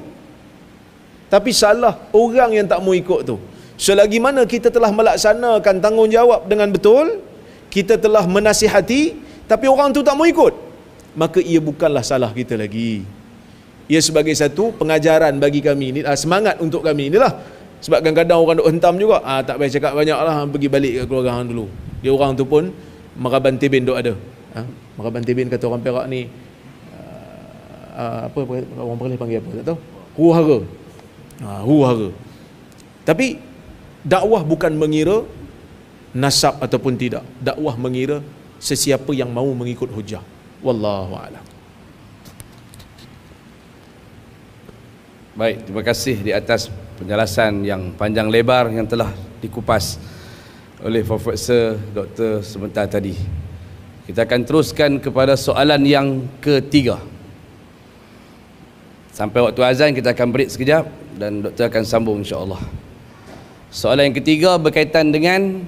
tapi salah orang yang tak mau ikut tu. Selagi mana kita telah melaksanakan tanggungjawab dengan betul, kita telah menasihati, tapi orang tu tak mau ikut, maka ia bukanlah salah kita lagi. Ia sebagai satu pengajaran bagi kami ni, semangat untuk kami inilah. Sebab kadang-kadang orang duk hentam juga, tak payah cakap banyak lah, pergi balik ke keluarga hang dulu. Dia orang tu pun maraban tibin duk ada. Maraban tibin kata orang Perak ni, apa orang boleh panggil apa tak tahu, huru-hara. Huru-hara. Tapi dakwah bukan mengira nasab ataupun tidak. Dakwah mengira sesiapa yang mahu mengikut hujah. Wallahu a'lam. Baik, terima kasih di atas penjelasan yang panjang lebar yang telah dikupas oleh Profesor Dr. sebentar tadi. Kita akan teruskan kepada soalan yang ketiga. Sampai waktu azan kita akan break sekejap dan doktor akan sambung insya-Allah. Soalan yang ketiga berkaitan dengan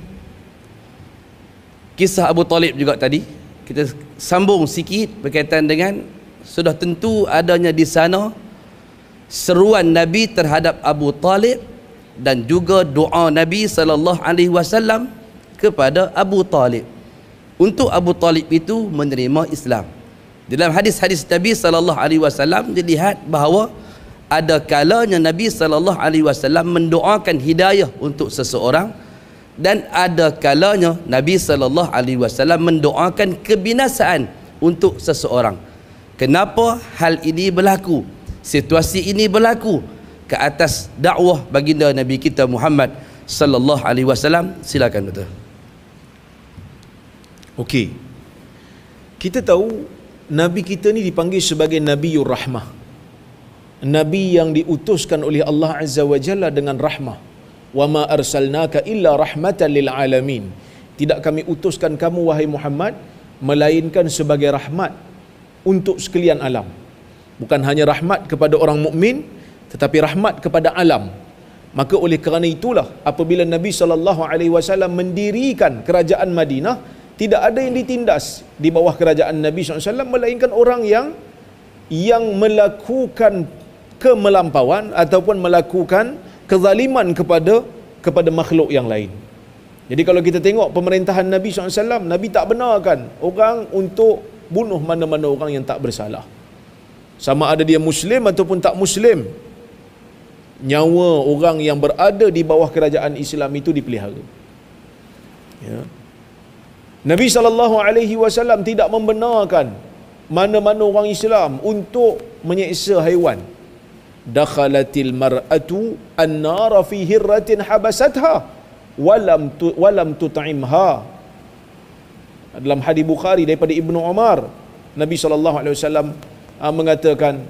kisah Abu Talib juga tadi. kita sambung sikit berkaitan dengan sudah tentu adanya di sana seruan Nabi terhadap Abu Talib dan juga doa Nabi sallallahu alaihi wasallam kepada Abu Talib untuk Abu Talib itu menerima Islam. Dalam hadis-hadis Nabi sallallahu alaihi wasallam dilihat bahawa ada kalanya Nabi sallallahu alaihi wasallam mendoakan hidayah untuk seseorang dan ada kalanya Nabi sallallahu alaihi wasallam mendoakan kebinasaan untuk seseorang. Kenapa hal ini berlaku? Situasi ini berlaku ke atas dakwah baginda Nabi kita Muhammad sallallahu alaihi wasallam. Silakan Doktor. Okey. Kita tahu Nabi kita ni dipanggil sebagai Nabiur Rahmah. Nabi yang diutuskan oleh Allah Azza wa Jalla dengan rahmah. Wa ma arsalnaka illa rahmatan lil alamin. Tidak kami utuskan kamu wahai Muhammad melainkan sebagai rahmat untuk sekalian alam. Bukan hanya rahmat kepada orang mukmin tetapi rahmat kepada alam. Maka oleh kerana itulah apabila Nabi SAW mendirikan kerajaan Madinah, tidak ada yang ditindas di bawah kerajaan Nabi SAW melainkan orang yang melakukan kemelampauan ataupun melakukan kezaliman kepada makhluk yang lain. Jadi kalau kita tengok pemerintahan Nabi SAW, Nabi tak benarkan orang untuk bunuh mana-mana orang yang tak bersalah. Sama ada dia Muslim ataupun tak Muslim, nyawa orang yang berada di bawah kerajaan Islam itu dipelihara. Ya. Nabi SAW tidak membenarkan mana-mana orang Islam untuk menyeksa haiwan. Dakhalatil mar'atu an-nara fi hirratin habasatha walam tut'imha. Dalam hadis Bukhari daripada Ibnu Umar, Nabi SAW mengatakan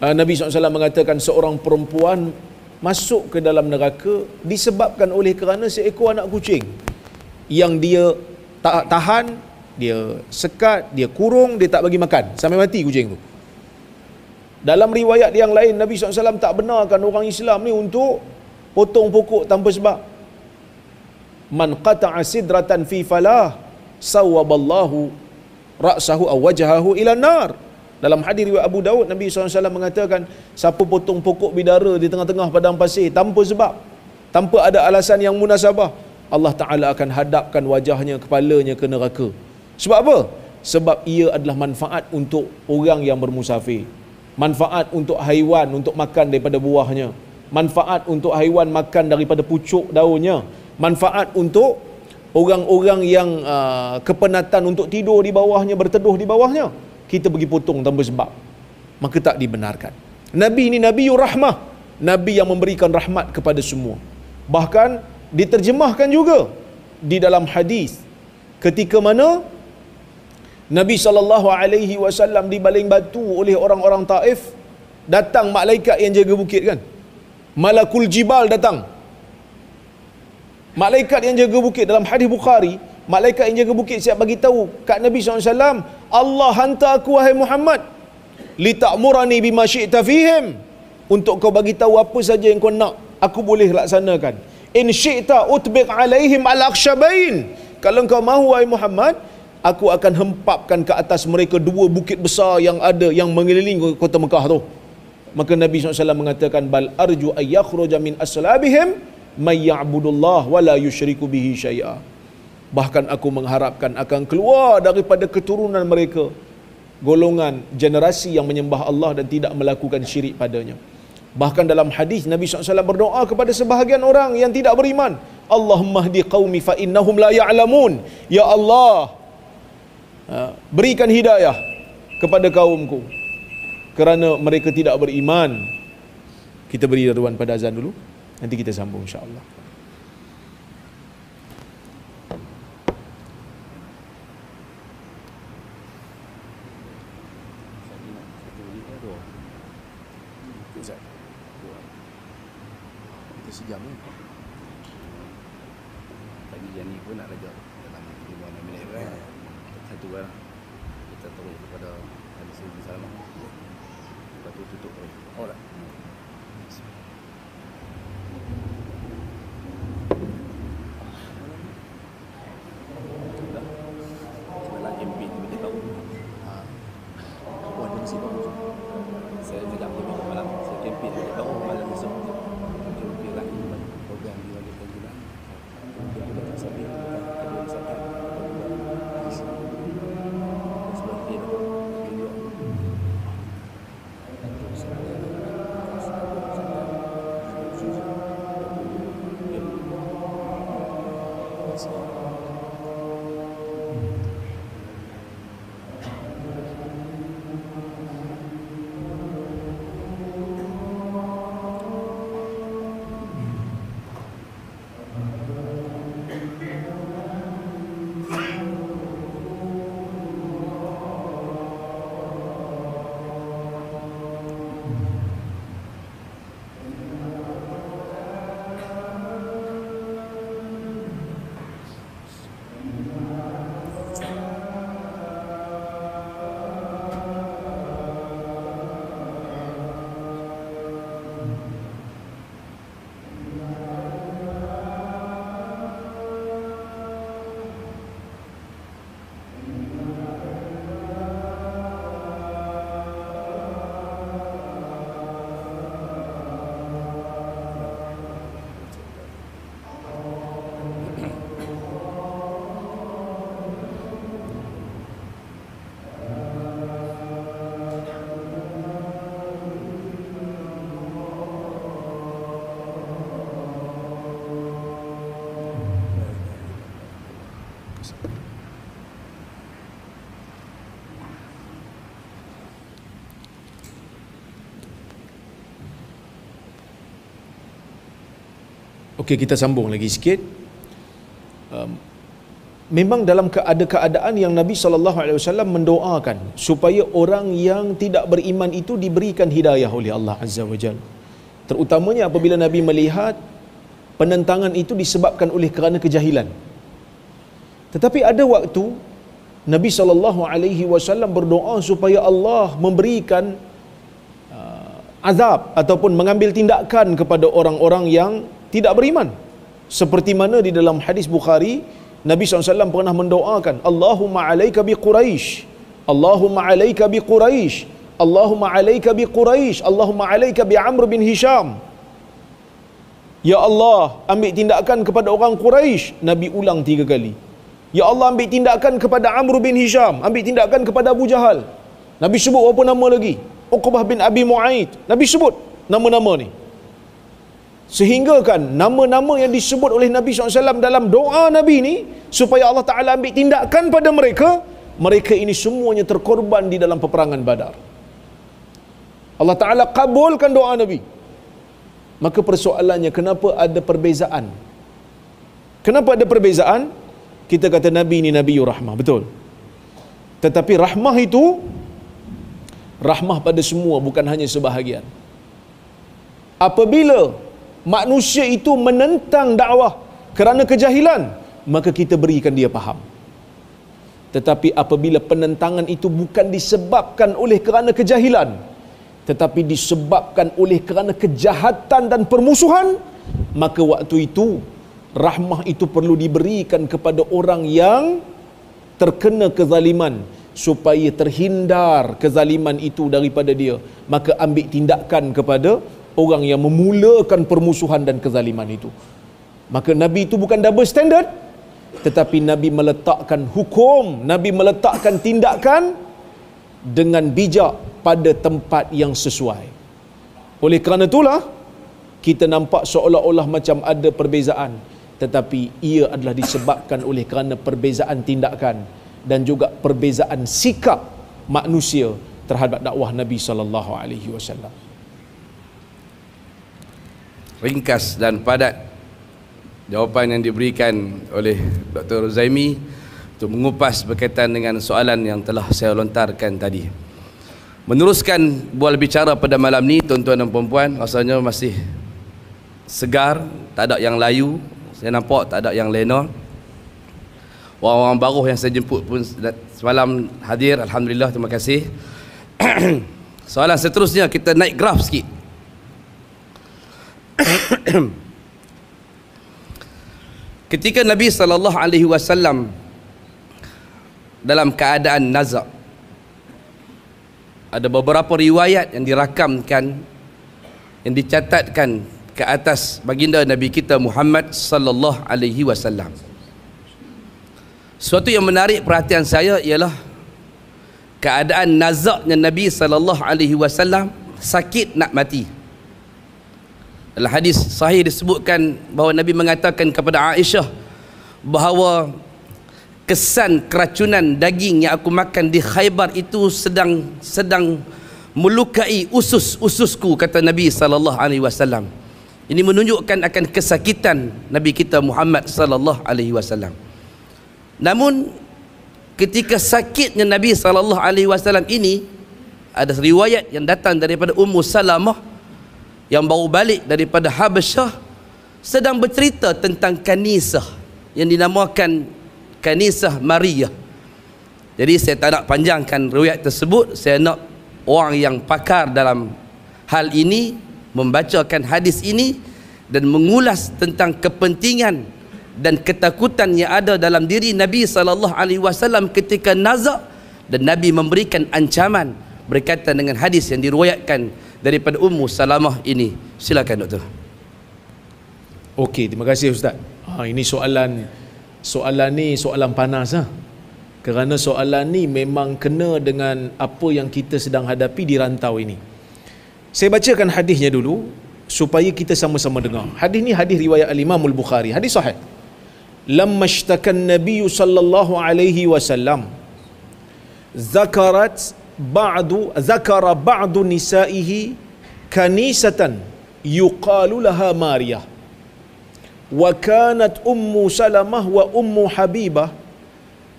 Nabi SAW mengatakan seorang perempuan masuk ke dalam neraka disebabkan oleh kerana seekor anak kucing yang dia tahan, dia sekat, dia kurung, dia tak bagi makan sampai mati kucing tu. Dalam riwayat yang lain, Nabi SAW tak benarkan orang Islam ni untuk potong pokok tanpa sebab. Man qata'a sidratan fi falah sawaballahu ra'sahu aw wajhahu ila nar. Dalam hadis riwayat Abu Daud, Nabi SAW mengatakan, siapa potong pokok bidara di tengah-tengah padang pasir tanpa sebab, tanpa ada alasan yang munasabah, Allah Ta'ala akan hadapkan wajahnya, kepalanya ke neraka. Sebab apa? Sebab ia adalah manfaat untuk orang yang bermusafir, manfaat untuk haiwan untuk makan daripada buahnya, manfaat untuk haiwan makan daripada pucuk daunnya, manfaat untuk orang-orang yang kepenatan untuk tidur di bawahnya, berteduh di bawahnya, kita pergi potong tanpa sebab, maka tak dibenarkan. Nabi ini Nabiur Rahmah, Nabi yang memberikan rahmat kepada semua. Bahkan diterjemahkan juga di dalam hadis ketika mana Nabi SAW dibaling batu oleh orang-orang Taif, datang malaikat yang jaga bukit kan, Malakul Jibal datang, malaikat yang jaga bukit. Dalam hadis Bukhari, malaikat yang jaga bukit siap bagi tahu kat Nabi SAW, Allah hantar aku wahai Muhammad li ta'murani bima syi'ta fihim, untuk kau bagi tahu apa saja yang kau nak aku boleh laksanakan. In syi'ta utbiq alaihim al-akhshabain, kalau kau mahu wahai Muhammad, aku akan hempapkan ke atas mereka dua bukit besar yang ada yang mengelilingi kota Mekah tu. Maka Nabi SAW mengatakan, bal arju ay yakhruja min aslabihim may ya'budullah wa la yusyriku bihi syai'a. Bahkan aku mengharapkan akan keluar daripada keturunan mereka golongan generasi yang menyembah Allah dan tidak melakukan syirik padanya. Bahkan dalam hadis Nabi SAW berdoa kepada sebahagian orang yang tidak beriman, Allahumma hdi qaumi fa innahum la ya'lamun. Ya Allah, berikan hidayah kepada kaumku kerana mereka tidak beriman. Kita beri daruan pada azan dulu, nanti kita sambung insya-Allah. Sejam ni pagi yang ni pun nak raja dalam 5 minit kan. Satu kan kita terus kepada hadis Nabi sallallahu alaihi wasallam. Lepas tu tutup terus. Oh tak. Okey, kita sambung lagi sikit. Memang dalam keadaan yang Nabi SAW mendoakan supaya orang yang tidak beriman itu diberikan hidayah oleh Allah Azza wa Jalla. Terutamanya apabila Nabi melihat penentangan itu disebabkan oleh kerana kejahilan. Tetapi ada waktu Nabi SAW berdoa supaya Allah memberikan azab ataupun mengambil tindakan kepada orang-orang yang tidak beriman. Seperti mana di dalam hadis Bukhari, Nabi SAW pernah mendoakan, Allahumma alaika bi Quraisy, Allahumma alaika bi Quraisy, Allahumma alaika bi Quraisy, Allahumma alaika bi Amr bin Hisham. Ya Allah, ambil tindakan kepada orang Quraisy. Nabi ulang 3 kali. Ya Allah, ambil tindakan kepada Amr bin Hisham, ambil tindakan kepada Abu Jahal. Nabi sebut berapa nama lagi? Uqbah bin Abi Mu'aid. Nabi sebut nama-nama ni. Sehingga kan nama-nama yang disebut oleh Nabi SAW dalam doa Nabi ni supaya Allah Ta'ala ambil tindakan pada mereka, mereka ini semuanya terkorban di dalam peperangan Badar. Allah Ta'ala kabulkan doa Nabi. Maka persoalannya, kenapa ada perbezaan? Kenapa ada perbezaan? Kita kata Nabi ini Nabiur Rahmah, betul. Tetapi rahmah itu rahmah pada semua, bukan hanya sebahagian. Apabila manusia itu menentang dakwah kerana kejahilan, maka kita berikan dia faham. Tetapi apabila penentangan itu bukan disebabkan oleh kerana kejahilan, tetapi disebabkan oleh kerana kejahatan dan permusuhan, maka waktu itu rahmah itu perlu diberikan kepada orang yang terkena kezaliman supaya terhindar kezaliman itu daripada dia. Maka ambil tindakan kepada orang yang memulakan permusuhan dan kezaliman itu. Maka Nabi itu bukan double standard, tetapi Nabi meletakkan hukum, Nabi meletakkan tindakan dengan bijak pada tempat yang sesuai. Oleh kerana itulah kita nampak seolah-olah macam ada perbezaan, tetapi ia adalah disebabkan oleh kerana perbezaan tindakan dan juga perbezaan sikap manusia terhadap dakwah Nabi SAW. Ringkas dan padat jawapan yang diberikan oleh Dr. Ruzaimi untuk mengupas berkaitan dengan soalan yang telah saya lontarkan tadi. Meneruskan bual bicara pada malam ni, tuan-tuan dan puan-puan, rasanya masih segar, tak ada yang layu. Saya nampak tak ada yang lena. Orang-orang baru yang saya jemput pun semalam hadir, alhamdulillah, terima kasih. Soalan seterusnya, kita naik graf sikit. Ketika Nabi SAW dalam keadaan nazak, ada beberapa riwayat yang dirakamkan yang dicatatkan ke atas baginda Nabi kita Muhammad sallallahu alaihi wasallam. Suatu yang menarik perhatian saya ialah keadaan nazaknya Nabi sallallahu alaihi wasallam sakit nak mati. Dalam hadis sahih disebutkan bahawa Nabi mengatakan kepada Aisyah bahawa kesan keracunan daging yang aku makan di Khaybar itu sedang melukai usus-ususku, kata Nabi sallallahu alaihi wasallam. Ini menunjukkan akan kesakitan Nabi kita Muhammad sallallahu alaihi wasallam. Namun ketika sakitnya Nabi sallallahu alaihi wasallam ini, ada riwayat yang datang daripada Ummu Salamah yang baru balik daripada Habasyah, sedang bercerita tentang kanisah yang dinamakan Kanisah Maria. Jadi saya tak nak panjangkan riwayat tersebut, saya nak orang yang pakar dalam hal ini membacakan hadis ini dan mengulas tentang kepentingan dan ketakutan yang ada dalam diri Nabi sallallahu alaihi wasallam ketika nazak, dan Nabi memberikan ancaman berkaitan dengan hadis yang diriwayatkan daripada Ummu Salamah ini. Silakan doktor. Okey, terima kasih Ustaz. Ini soalan ni soalan panas lah. Kerana soalan ni memang kena dengan apa yang kita sedang hadapi di rantau ini. Saya bacakan hadisnya dulu supaya kita sama-sama dengar. Hadis ni hadis riwayat Al-Imam Al-Bukhari. Hadis sahih. Lamma ishtakan Nabi sallallahu alaihi wasallam zakara ba'du nisaihi kanisatan yuqalu laha Maryah. Wa kanat Ummu Salamah wa Ummu Habibah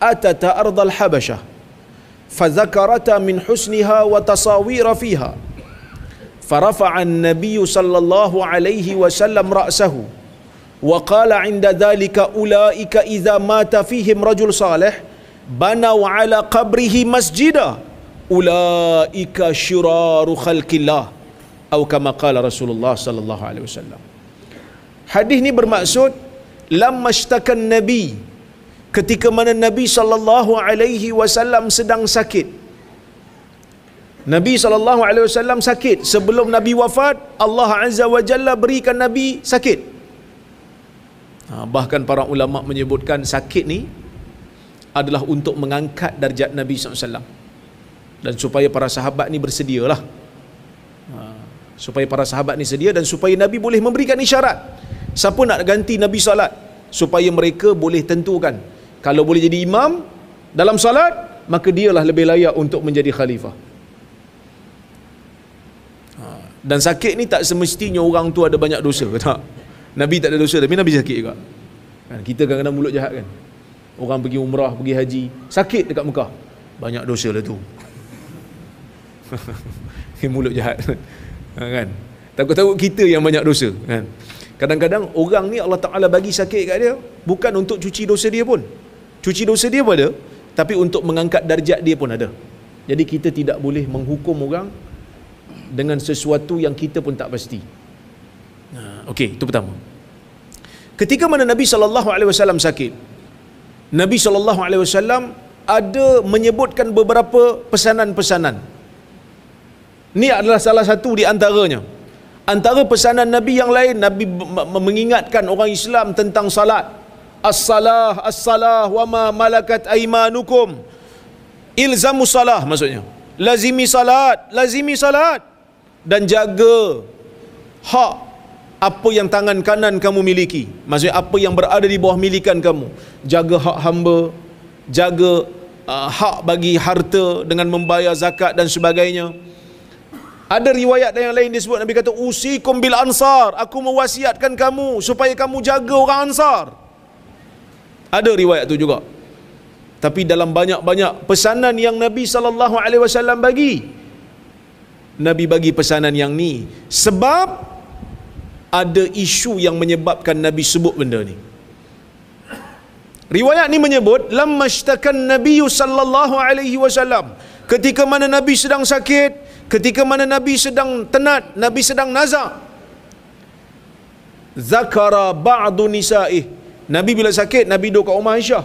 atata ardal Habasyah. Fazakarata min husniha wa tasawira fiha. فرفع النبي صلى الله عليه وسلم رأسه وقال عند ذلك أولئك إذا مات فيهم رجل صالح بنوا على قبره مسجدا أولئك شرار خلق الله أو كما قال رسول الله صلى الله عليه وسلم. Hadis ni bermaksud lamma ishtakan Nabi, ketika mana Nabi sallallahu alaihi wasallam sedang sakit. Nabi SAW sakit. Sebelum Nabi wafat, Allah Azza wa Jalla berikan Nabi sakit. Bahkan para ulama menyebutkan sakit ni adalah untuk mengangkat darjat Nabi SAW. Dan supaya para sahabat ni bersedialah. Supaya para sahabat ni sedia dan supaya Nabi boleh memberikan isyarat. Siapa nak ganti Nabi salat? Supaya mereka boleh tentukan. Kalau boleh jadi imam dalam salat, maka dialah lebih layak untuk menjadi khalifah. Dan sakit ni tak semestinya orang tu ada banyak dosa, tak? Nabi tak ada dosa tapi Nabi sakit juga. Kita kadang-kadang mulut jahat kan. Orang pergi umrah, pergi haji, sakit dekat Mekah, banyak dosa lah tu. Mulut jahat kan. Takut-takut kita yang banyak dosa kan. Kadang-kadang orang ni Allah Ta'ala bagi sakit kat dia bukan untuk cuci dosa dia pun. Cuci dosa dia pun ada, tapi untuk mengangkat darjat dia pun ada. Jadi kita tidak boleh menghukum orang dengan sesuatu yang kita pun tak pasti. Okey, itu pertama. Ketika mana Nabi SAW sakit, Nabi SAW ada menyebutkan beberapa pesanan-pesanan. Ini adalah salah satu di antaranya. Antara pesanan Nabi yang lain, Nabi mengingatkan orang Islam tentang salat. As-salah, as-salah wa ma malakat aimanukum. Ilzamu salah, maksudnya lazimi salat, lazimi salat. Dan jaga hak apa yang tangan kanan kamu miliki. Maksudnya apa yang berada di bawah milikan kamu. Jaga hak hamba, jaga hak bagi harta dengan membayar zakat dan sebagainya. Ada riwayat yang lain disebut Nabi kata usikum bil ansar, aku mewasiatkan kamu supaya kamu jaga orang Ansar. Ada riwayat tu juga. Tapi dalam banyak-banyak pesanan yang Nabi SAW bagi, Nabi bagi pesanan yang ni sebab ada isu yang menyebabkan Nabi sebut benda ni. Riwayat ni menyebut lamma ishtakan Nabi sallallahu alaihi wasallam, ketika mana Nabi sedang sakit, ketika mana Nabi sedang tenat, Nabi sedang nazak, zakara ba'du nisa'ih. Nabi bila sakit, Nabi duduk kat rumah Aisyah.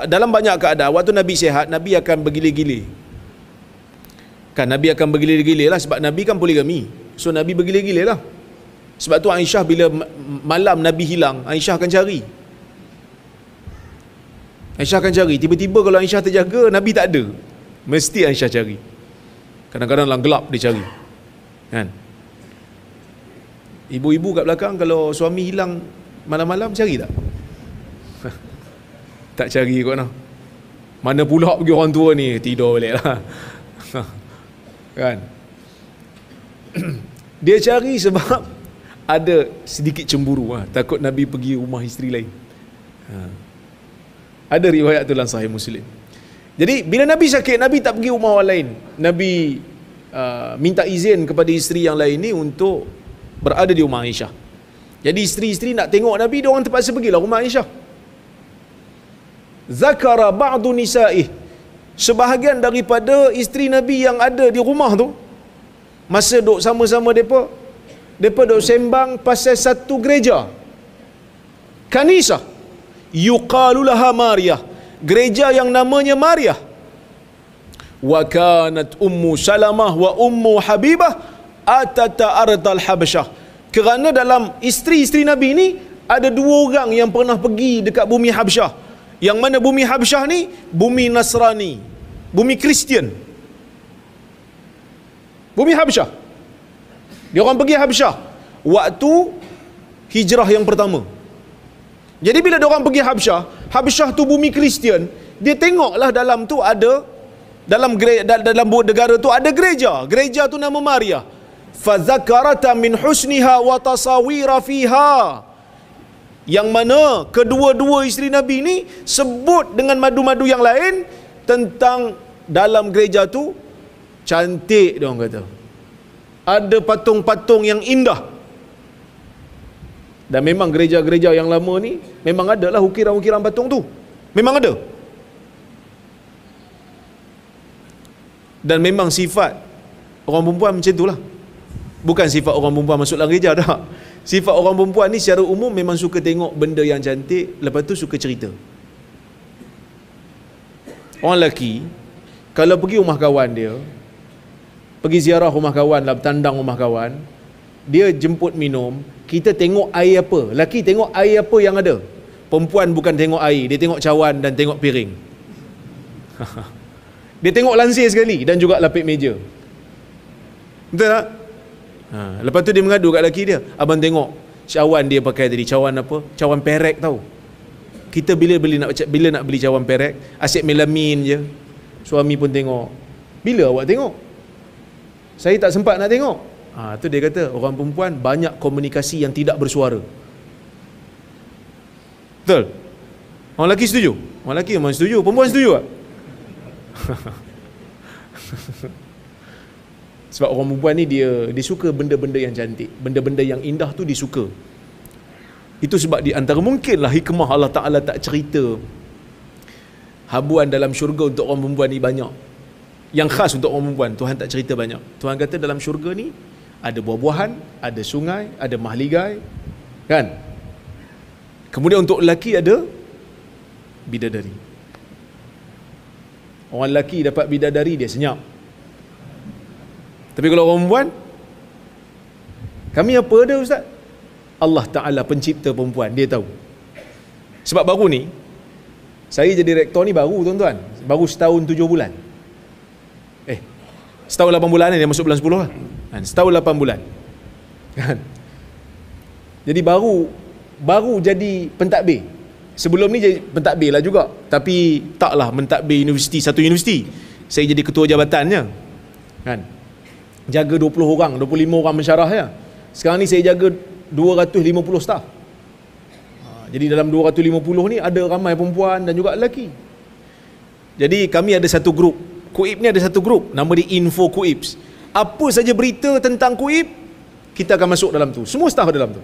Dalam banyak keadaan waktu Nabi sihat, Nabi akan bergilir-gilir. Kan Nabi akan bergilir-gilir lah, sebab Nabi kan poligami. So Nabi bergilir-gilir lah. Sebab tu Aisyah bila malam Nabi hilang, Aisyah akan cari. Aisyah akan cari. Tiba-tiba kalau Aisyah terjaga, Nabi tak ada, mesti Aisyah cari. Kadang-kadang dalam gelap dia cari. Kan? Ibu-ibu kat belakang kalau suami hilang malam-malam cari tak? Tak cari kot noh. Mana pula pergi orang tua ni, tidur balik lah. Kan? Dia cari sebab ada sedikit cemburu lah. Takut Nabi pergi rumah isteri lain. Ada riwayat tu dalam Sahih Muslim. Jadi bila Nabi sakit, Nabi tak pergi rumah orang lain. Nabi minta izin kepada isteri yang lain ni untuk berada di rumah Aisyah. Jadi isteri-isteri nak tengok Nabi, dia orang terpaksa pergilah rumah Aisyah. Zakara ba'du nisa'ih, sebahagian daripada isteri Nabi yang ada di rumah tu, masa duk sama-sama depa duk sembang pasal satu gereja, kanisah, yuqalu laha Maryah, gereja yang namanya Maryah. Wa kanat ummu Salamah wa ummu Habibah atata ardal Habasyah. Kerana dalam isteri-isteri Nabi ni ada dua orang yang pernah pergi dekat bumi Habsyah. Yang mana bumi Habsyah ni bumi Nasrani, bumi Kristian. Bumi Habsyah. Dia orang pergi Habsyah waktu hijrah yang pertama. Jadi bila dia orang pergi Habsyah, Habsyah tu bumi Kristian, dia tengoklah dalam tu ada, dalam negara tu ada gereja. Gereja tu nama Maryah. Fazakarata min husniha wa tasawira fiha. Yang mana kedua-dua isteri Nabi ni sebut dengan madu-madu yang lain tentang dalam gereja tu cantik, dia orang kata. Ada patung-patung yang indah. Dan memang gereja-gereja yang lama ni memang ada lah ukiran-ukiran patung tu. Memang ada. Dan memang sifat orang perempuan macam tu lah. Bukan sifat orang perempuan masuk dalam gereja dah. Sifat orang perempuan ni secara umum memang suka tengok benda yang cantik, lepas tu suka cerita. Orang lelaki kalau pergi rumah kawan dia, pergi ziarah rumah kawan lah, bertandang rumah kawan, dia jemput minum, kita tengok air apa. Lelaki tengok air apa yang ada. Perempuan bukan tengok air, dia tengok cawan dan tengok piring. Dia tengok lansir sekali dan juga lapik meja. Betul tak? Lepas tu dia mengadu kat lelaki dia, abang tengok cawan dia pakai tadi, cawan apa? Cawan perek tau. Kita bila nak beli cawan perek, asyik melamin je. Suami pun tengok. Bila awak tengok? Saya tak sempat nak tengok. Tu dia kata orang perempuan banyak komunikasi yang tidak bersuara. Betul? Orang lelaki setuju? Orang lelaki memang setuju. Perempuan setuju tak? Sebab orang perempuan ni dia suka benda-benda yang cantik, benda-benda yang indah tu disuka. Itu sebab di antara mungkinlah hikmah Allah Ta'ala tak cerita habuan dalam syurga untuk orang perempuan ni banyak. Yang khas untuk orang perempuan, Tuhan tak cerita banyak. Tuhan kata dalam syurga ni ada buah-buahan, ada sungai, ada mahligai, kan? Kemudian untuk lelaki ada bidadari. Orang lelaki dapat bidadari, dia senyap. Tapi kalau orang perempuan, kami apa ada ustaz? Allah Ta'ala pencipta perempuan, dia tahu. Sebab baru ni, saya jadi rektor ni baru tuan-tuan. Baru setahun 7 bulan. Setahun 8 bulan ni, dia masuk bulan 10 lah. Setahun 8 bulan. Kan? Jadi baru jadi pentadbir. Sebelum ni jadi pentadbir lah juga. Tapi taklah mentadbir universiti, satu universiti. Saya jadi ketua jabatannya. Kan? Jaga 20 orang, 25 orang mensyarahnya. Sekarang ni saya jaga 250 staf. Jadi dalam 250 ni ada ramai perempuan dan juga lelaki. Jadi kami ada satu grup. KUIP ni ada satu grup, nama dia Info KUIPS. Apa saja berita tentang KUIP, kita akan masuk dalam tu. Semua staf dalam tu.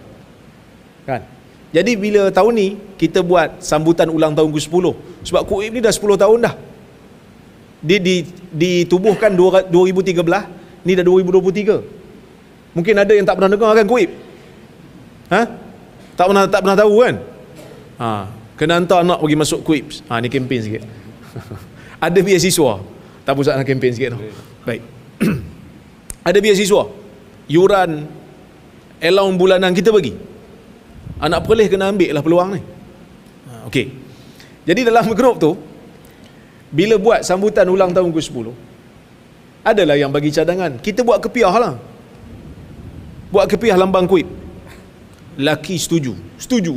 Kan? Jadi bila tahun ni kita buat sambutan ulang tahun ke-10. Sebab KUIP ni dah 10 tahun dah. Dia ditubuhkan 2013, ni dah 2023. Mungkin ada yang tak pernah dengar kan KUIP? Tak pernah tahu kan? Kena hantar anak pergi masuk KUIP. Ni kempen sikit. Ada beasiswa. Tak pusat nak kempen sikit tu. Baik. Ada beasiswa, yuran allowance bulanan kita bagi. Anak perlis kena ambil lah peluang ni. Okey. Jadi dalam grup tu, bila buat sambutan ulang tahun ke-10, adalah yang bagi cadangan. Kita buat kepiah lah. Buat kepiah lambang kuip. Laki setuju. Setuju.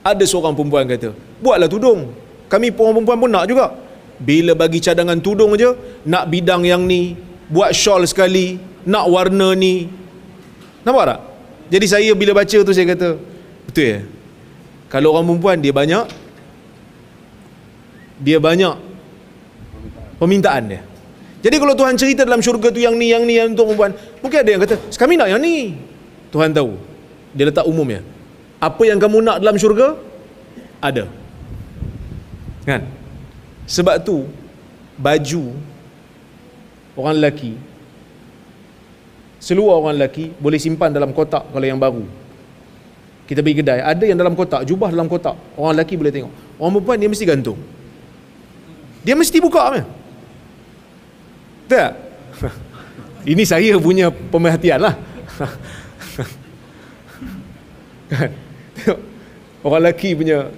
Ada seorang perempuan kata, buatlah tudung. Kami orang perempuan pun nak juga. Bila bagi cadangan tudung je, nak bidang yang ni, buat shawl sekali, nak warna ni. Nampak tak? Jadi saya bila baca tu saya kata, betul ya? Kalau orang perempuan dia banyak permintaan dia. Jadi kalau Tuhan cerita dalam syurga tu yang ni untuk perempuan, mungkin ada yang kata, kami nak yang ni. Tuhan tahu. Dia letak umumnya. Apa yang kamu nak dalam syurga? Ada. Kan? Sebab tu baju orang lelaki, seluar orang lelaki boleh simpan dalam kotak kalau yang baru. Kita pergi kedai, ada yang dalam kotak, jubah dalam kotak. Orang lelaki boleh tengok. Orang perempuan dia mesti gantung. Dia mesti buka kan? Tak? Ini saya punya pemerhatian lah. Kan? Orang lelaki punya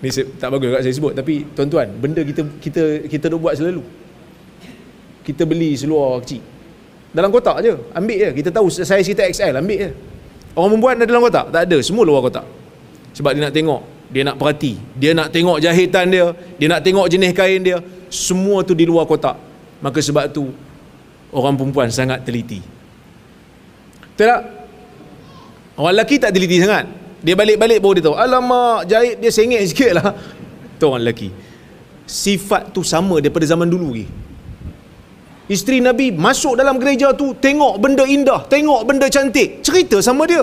ni tak bagus kat saya sebut, tapi tuan-tuan, benda kita duk buat selalu. Kita beli seluar kecil dalam kotak je, ambil je. Kita tahu saiz kita XL, ambil je. Orang perempuan ada dalam kotak? Tak ada, semua luar kotak. Sebab dia nak tengok, dia nak perhati, dia nak tengok jahitan dia nak tengok jenis kain dia, semua tu di luar kotak. Maka sebab tu orang perempuan sangat teliti. Betul tak? Orang lelaki tak teliti sangat. Dia balik-balik baru dia tahu, alamak, jahit dia sengit sikit lah. Tu orang lelaki. Sifat tu sama daripada zaman dulu lagi. Isteri Nabi masuk dalam gereja tu, tengok benda indah, tengok benda cantik, cerita sama dia.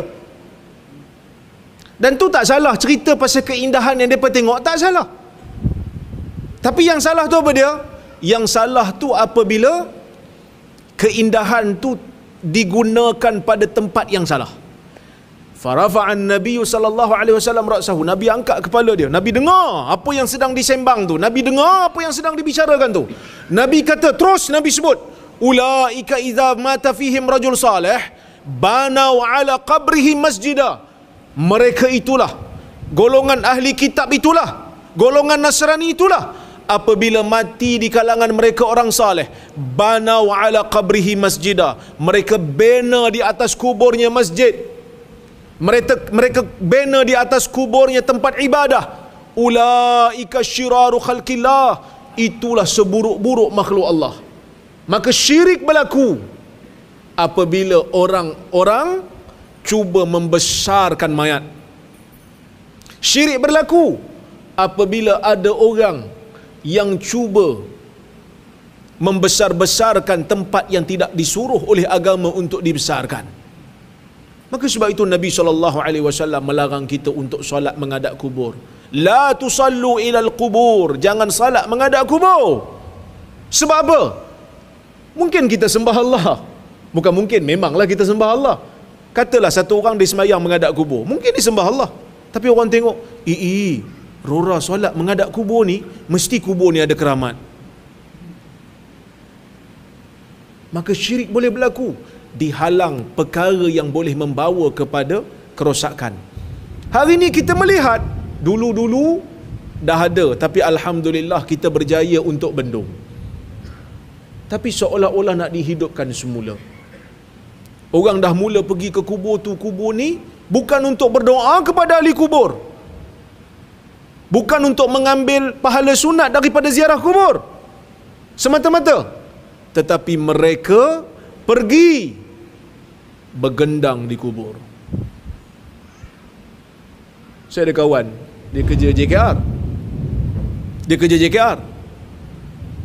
Dan tu tak salah, cerita pasal keindahan yang mereka tengok, tak salah. Tapi yang salah tu apa dia? Yang salah tu apabila keindahan tu digunakan pada tempat yang salah. Farafa'an Nabi sallallahu alaihi wasallam ra'sahu. Nabi angkat kepala dia. Nabi dengar apa yang sedang disembang tu. Nabi dengar apa yang sedang dibicarakan tu. Nabi kata, terus Nabi sebut, ulaika idza mata fihim rajul salih banau ala qabrihi masjidah. Mereka itulah, golongan ahli kitab itulah, golongan Nasrani itulah, apabila mati di kalangan mereka orang saleh, banau ala qabrihi masjidah. Mereka bina di atas kuburnya masjid. Mereka bina di atas kuburnya tempat ibadah. Ulaika syiraru khalqillah. Itulah seburuk-buruk makhluk Allah. Maka syirik berlaku apabila orang-orang cuba membesarkan mayat. Syirik berlaku apabila ada orang yang cuba membesar-besarkan tempat yang tidak disuruh oleh agama untuk dibesarkan. Maka sebab itu Nabi SAW melarang kita untuk solat menghadap kubur. La tusallu ilal kubur. Jangan salat menghadap kubur. Sebab apa? Mungkin kita sembah Allah. Bukan mungkin, memanglah kita sembah Allah. Katalah satu orang dia sembahyang menghadap kubur, mungkin dia sembah Allah. Tapi orang tengok, Rora solat menghadap kubur ni, mesti kubur ni ada keramat. Maka syirik boleh berlaku. Dihalang perkara yang boleh membawa kepada kerosakan. Hari ni kita melihat, dulu-dulu dah ada, tapi alhamdulillah kita berjaya untuk bendung. Tapi seolah-olah nak dihidupkan semula. Orang dah mula pergi ke kubur tu, kubur ni bukan untuk berdoa kepada ahli kubur, bukan untuk mengambil pahala sunat daripada ziarah kubur semata-mata, tetapi mereka pergi bergendang di kubur. Saya ada kawan, dia kerja JKR.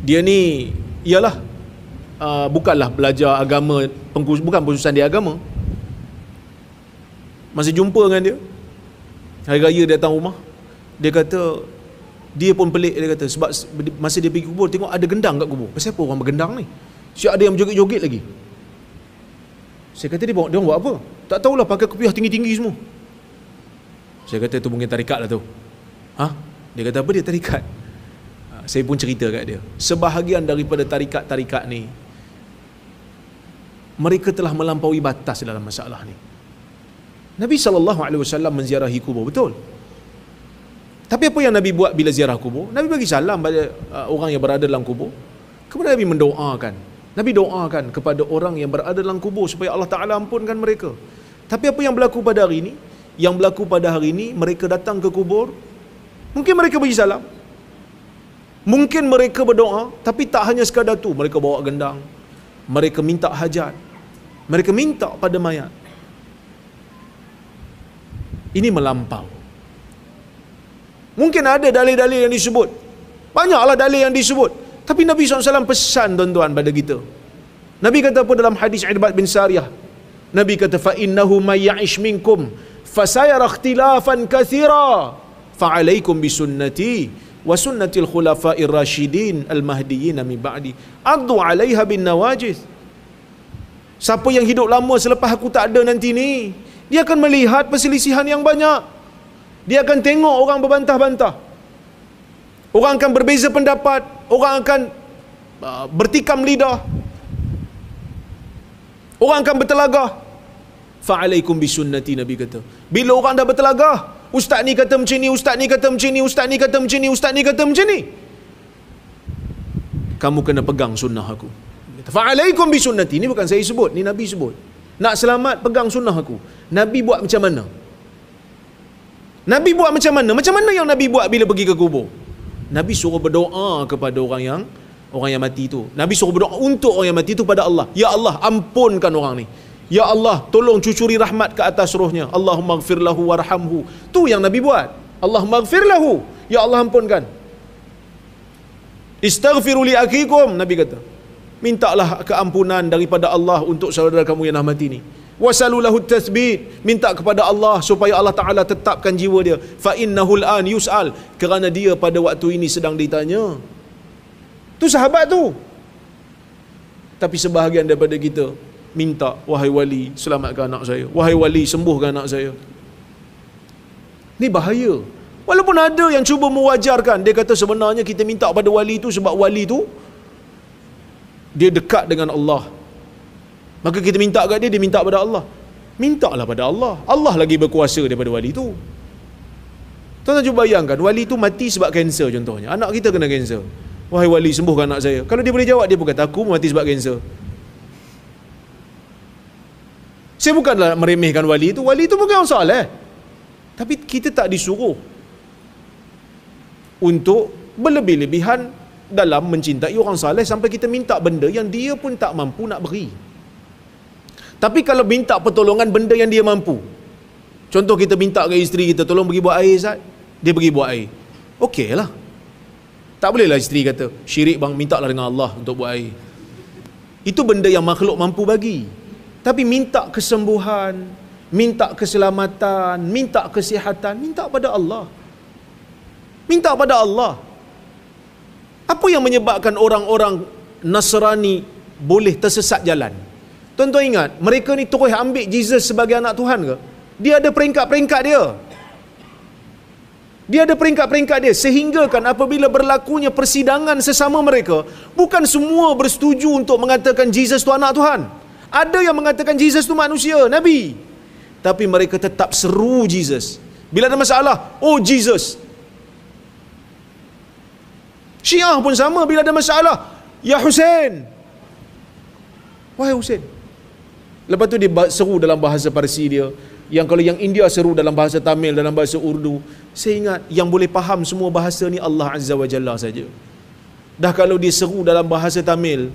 Dia ni ialah bukanlah belajar agama, bukan khususan dia agama. Masa jumpa dengan dia, hari raya dia datang rumah, dia kata, dia pun pelik, dia kata, sebab masa dia pergi kubur, tengok ada gendang kat kubur. Kenapa orang bergendang ni? Siap ada yang berjoget-joget lagi. Saya kata, dia orang buat apa? Tak tahulah, pakai kopiah tinggi-tinggi semua. Saya kata, tu mungkin tarikat lah tu. Dia kata, apa dia tarikat? Saya pun cerita kat dia, sebahagian daripada tarikat-tarikat ni mereka telah melampaui batas dalam masalah ni. Nabi SAW menziarahi kubur, betul. Tapi apa yang Nabi buat bila ziarah kubur? Nabi bagi salam pada orang yang berada dalam kubur. Kemudian Nabi mendoakan. Nabi doakan kepada orang yang berada dalam kubur supaya Allah Ta'ala ampunkan mereka. Tapi apa yang berlaku pada hari ini? Yang berlaku pada hari ini, mereka datang ke kubur, mungkin mereka bagi salam, mungkin mereka berdoa, tapi tak hanya sekadar tu. Mereka bawa gendang, mereka minta hajat, mereka minta pada mayat. Ini melampau. Mungkin ada dalil-dalil yang disebut, banyaklah dalil yang disebut, tapi Nabi SAW pesan tuan-tuan pada kita. Nabi kata apa dalam hadis Irbad bin Sariyah? Nabi kata, فَإِنَّهُ مَنْ يَعِشْ مِنْكُمْ فَسَيَرَ اخْتِلَافًا كَثِيرًا فَعَلَيْكُمْ بِسُنَّتِي وَسُنَّةِ الْخُلَفَاءِ الرَّاشِدِينَ الْمَهْدِيِّينَ مِنْ بَعْدِي عَضُّوا عَلَيْهَا بِالنَّوَاجِذِ. Siapa yang hidup lama selepas aku tak ada nanti ni, dia akan melihat perselisihan yang banyak. Dia akan tengok orang berbantah-bantah, orang akan berbeza pendapat, orang akan bertikam lidah, orang akan bertelagah. Fa'alaikum bisunnati, Nabi kata. Bila orang dah bertelagah, ustaz ni kata macam ni, ustaz ni kata macam ni, ustaz ni kata macam ni, ustaz ni kata macam ni, kamu kena pegang sunnah aku. Fa'alaikum bisunnati, ni bukan saya sebut, ni Nabi sebut. Nak selamat, pegang sunnah aku. Nabi buat macam mana? Nabi buat macam mana? Macam mana yang Nabi buat bila pergi ke kubur? Nabi suruh berdoa kepada orang yang mati tu. Nabi suruh berdoa untuk orang yang mati tu pada Allah. Ya Allah, ampunkan orang ni. Ya Allah, tolong cucuri rahmat ke atas rohnya. Allahumma ghfir lahu warhamhu. Tu yang Nabi buat. Allahumma ghfir lahu. Ya Allah, ampunkan. Istaghfiru li akikum, Nabi kata. Mintalah keampunan daripada Allah untuk saudara kamu yang dah mati ni. Wasalu lahu tathbit, minta kepada Allah supaya Allah Ta'ala tetapkan jiwa dia. Fa innahul an yus'al, kerana dia pada waktu ini sedang ditanya. Tu sahabat tu. Tapi sebahagian daripada kita minta, wahai wali, selamatkan anak saya, wahai wali, sembuhkan anak saya. Ni bahaya. Walaupun ada yang cuba mewajarkan, dia kata sebenarnya kita minta pada wali tu sebab wali tu dia dekat dengan Allah, maka kita minta kat dia, dia minta pada Allah. Mintalah pada Allah. Allah lagi berkuasa daripada wali tu. Tuan-tuan cuba bayangkan, wali tu mati sebab kanser contohnya. Anak kita kena kanser. Wahai wali, sembuhkan anak saya. Kalau dia boleh jawab, dia pun kata, aku mati sebab kanser. Saya bukanlah meremehkan wali tu. Wali tu bukan orang soleh. Tapi kita tak disuruh untuk berlebih-lebihan dalam mencintai orang saleh sampai kita minta benda yang dia pun tak mampu nak beri. Tapi kalau minta pertolongan benda yang dia mampu, contoh kita minta ke isteri kita, tolong pergi buat air Zat, dia pergi buat air, okey lah. Tak bolehlah isteri kata, syirik bang, mintalah dengan Allah untuk buat air. Itu benda yang makhluk mampu bagi. Tapi minta kesembuhan, minta keselamatan, minta kesihatan, minta pada Allah. Minta pada Allah. Apa yang menyebabkan orang-orang Nasrani boleh tersesat jalan? Tuan-tuan ingat, mereka ni terus ambil Jesus sebagai anak Tuhan ke? Dia ada peringkat-peringkat dia. Dia ada peringkat-peringkat dia. Sehingga kan apabila berlakunya persidangan sesama mereka, bukan semua bersetuju untuk mengatakan Jesus tu anak Tuhan. Ada yang mengatakan Jesus tu manusia, Nabi. Tapi mereka tetap seru Jesus. Bila ada masalah, oh Jesus. Syiah pun sama, bila ada masalah, ya Hussein, wahai Hussein. Lepas tu dia seru dalam bahasa Parsi dia. Yang kalau yang India seru dalam bahasa Tamil, dalam bahasa Urdu. Saya ingat yang boleh faham semua bahasa ni Allah Azza wa Jalla saja. Dah kalau dia seru dalam bahasa Tamil,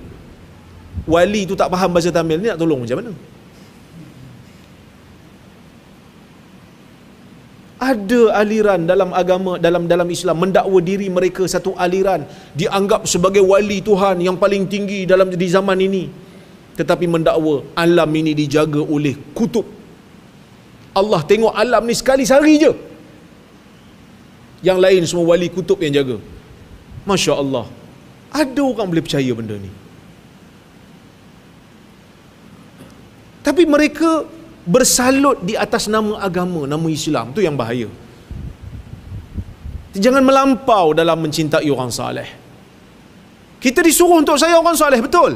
wali tu tak faham bahasa Tamil, ni nak tolong macam mana? Ada aliran dalam agama, dalam Islam mendakwa diri mereka satu aliran, dianggap sebagai wali Tuhan yang paling tinggi di zaman ini. Tetapi mendakwa alam ini dijaga oleh kutub. Allah tengok alam ni sekali sehari je. Yang lain semua wali kutub yang jaga. Masya Allah. Ada orang boleh percaya benda ni. Tapi mereka bersalut di atas nama agama, nama Islam. Tu yang bahaya. Jangan melampau dalam mencintai orang saleh. Kita disuruh untuk sayang orang soleh, betul.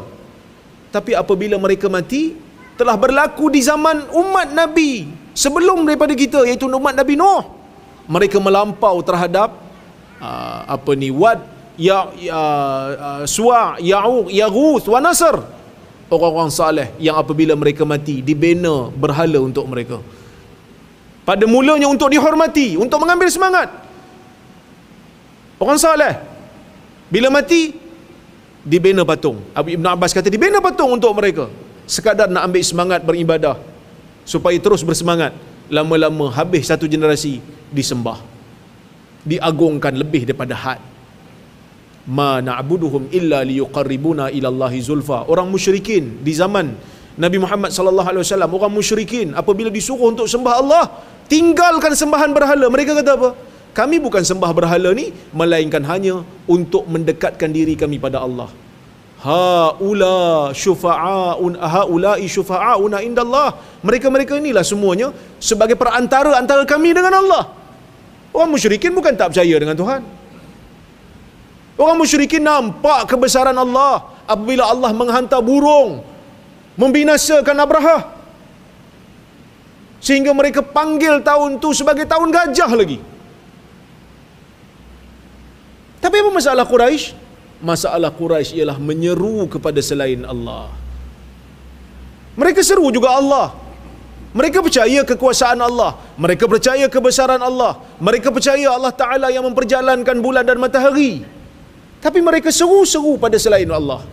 Tapi apabila mereka mati, telah berlaku di zaman umat Nabi sebelum daripada kita, iaitu umat Nabi Nuh. Mereka melampau terhadap Wad, Suwa', Ya'uq, Yaghuth wa Nasr. Orang-orang saleh yang apabila mereka mati dibina berhala untuk mereka. Pada mulanya untuk dihormati, untuk mengambil semangat. Orang saleh bila mati dibina patung. Ibn Abbas kata dibina patung untuk mereka, sekadar nak ambil semangat beribadah supaya terus bersemangat. Lama-lama habis satu generasi, disembah, diagungkan lebih daripada had. Ma na'buduhum illa liyuqarribuna ila Allahi zulfa. Orang musyrikin di zaman Nabi Muhammad sallallahu alaihi wasallam, orang musyrikin apabila disuruh untuk sembah Allah, tinggalkan sembahan berhala. Mereka kata apa? Kami bukan sembah berhala ni, melainkan hanya untuk mendekatkan diri kami pada Allah. Haula'i syufa'auna indallah. Mereka-mereka inilah semuanya sebagai perantara antara kami dengan Allah. Orang musyrikin bukan tak percaya dengan Tuhan. Orang musyrikin nampak kebesaran Allah apabila Allah menghantar burung membinasakan Abrahah, sehingga mereka panggil tahun tu sebagai tahun gajah lagi. Tapi apa masalah Quraisy? Masalah Quraisy ialah menyeru kepada selain Allah. Mereka seru juga Allah. Mereka percaya kekuasaan Allah, mereka percaya kebesaran Allah, mereka percaya Allah Ta'ala yang memperjalankan bulan dan matahari. Tapi mereka seru-seru pada selain Allah.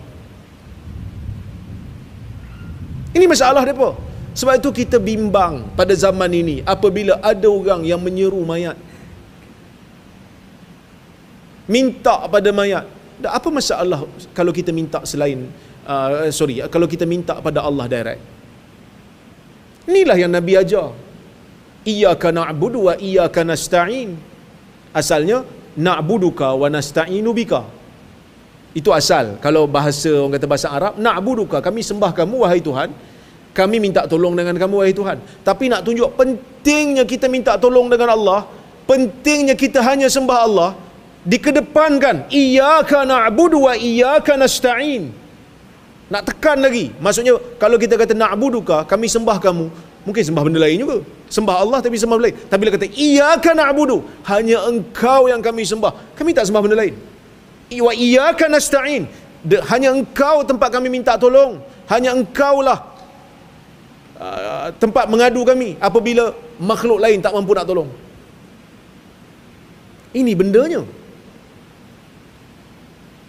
Ini masalah mereka. Sebab itu kita bimbang pada zaman ini apabila ada orang yang menyeru mayat, minta pada mayat. Apa masalah kalau kita minta selain kalau kita minta pada Allah direct? Inilah yang Nabi ajar. Iyyaka na'budu wa iyyaka nasta'in. Asalnya na'buduka wa nasta'inu bika. Itu asal. Kalau bahasa orang kata bahasa Arab, na'buduka, kami sembah kamu wahai Tuhan, kami minta tolong dengan kamu wahai Tuhan. Tapi nak tunjuk pentingnya kita minta tolong dengan Allah, pentingnya kita hanya sembah Allah, dikedepankan iyyaka na'budu wa iyyaka nasta'in. Nak tekan lagi. Maksudnya kalau kita kata na'buduka, kami sembah kamu, mungkin sembah benda lain juga. Sembah Allah tapi sembah benda lain. Tapi bila kata iyyaka na'budu, hanya engkau yang kami sembah, kami tak sembah benda lain. Wa iyyaka nasta'in, hanya engkau tempat kami minta tolong, hanya engkaulah tempat mengadu kami apabila makhluk lain tak mampu nak tolong. Ini bendanya.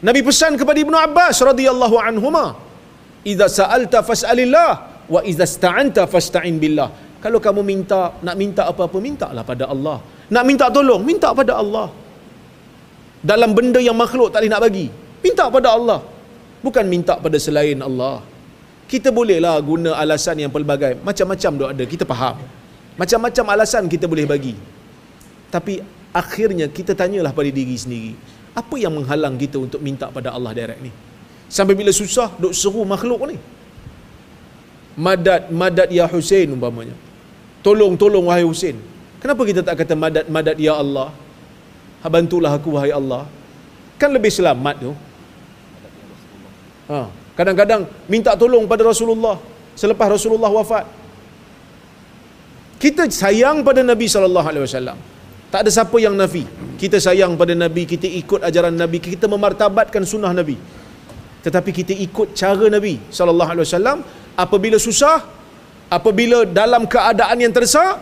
Nabi pesan kepada Ibnu Abbas radhiyallahu anhuma, idza sa'alta fas'alillah wa idza ista'anta fasta'in billah. Kalau kamu nak minta apa-apa, mintalah pada Allah. Nak minta tolong, minta pada Allah. Dalam benda yang makhluk tak boleh nak bagi, minta pada Allah, bukan minta pada selain Allah. Kita bolehlah guna alasan yang pelbagai, macam-macam dok ada, kita faham. Macam-macam alasan kita boleh bagi. Tapi akhirnya kita tanyalah pada diri sendiri, apa yang menghalang kita untuk minta pada Allah direct ni? Sampai bila susah dok seru makhluk ni. Madad, madad ya Husain umpamanya. Tolong, tolong wahai Husain. Kenapa kita tak kata madad, madad ya Allah? Bantulah aku wahai Allah. Kan lebih selamat tu. Kadang-kadang minta tolong pada Rasulullah selepas Rasulullah wafat. Kita sayang pada Nabi SAW. Tak ada siapa yang nafi. Kita sayang pada Nabi, kita ikut ajaran Nabi, kita memartabatkan sunnah Nabi. Tetapi kita ikut cara Nabi SAW. Apabila susah, apabila dalam keadaan yang terdesak,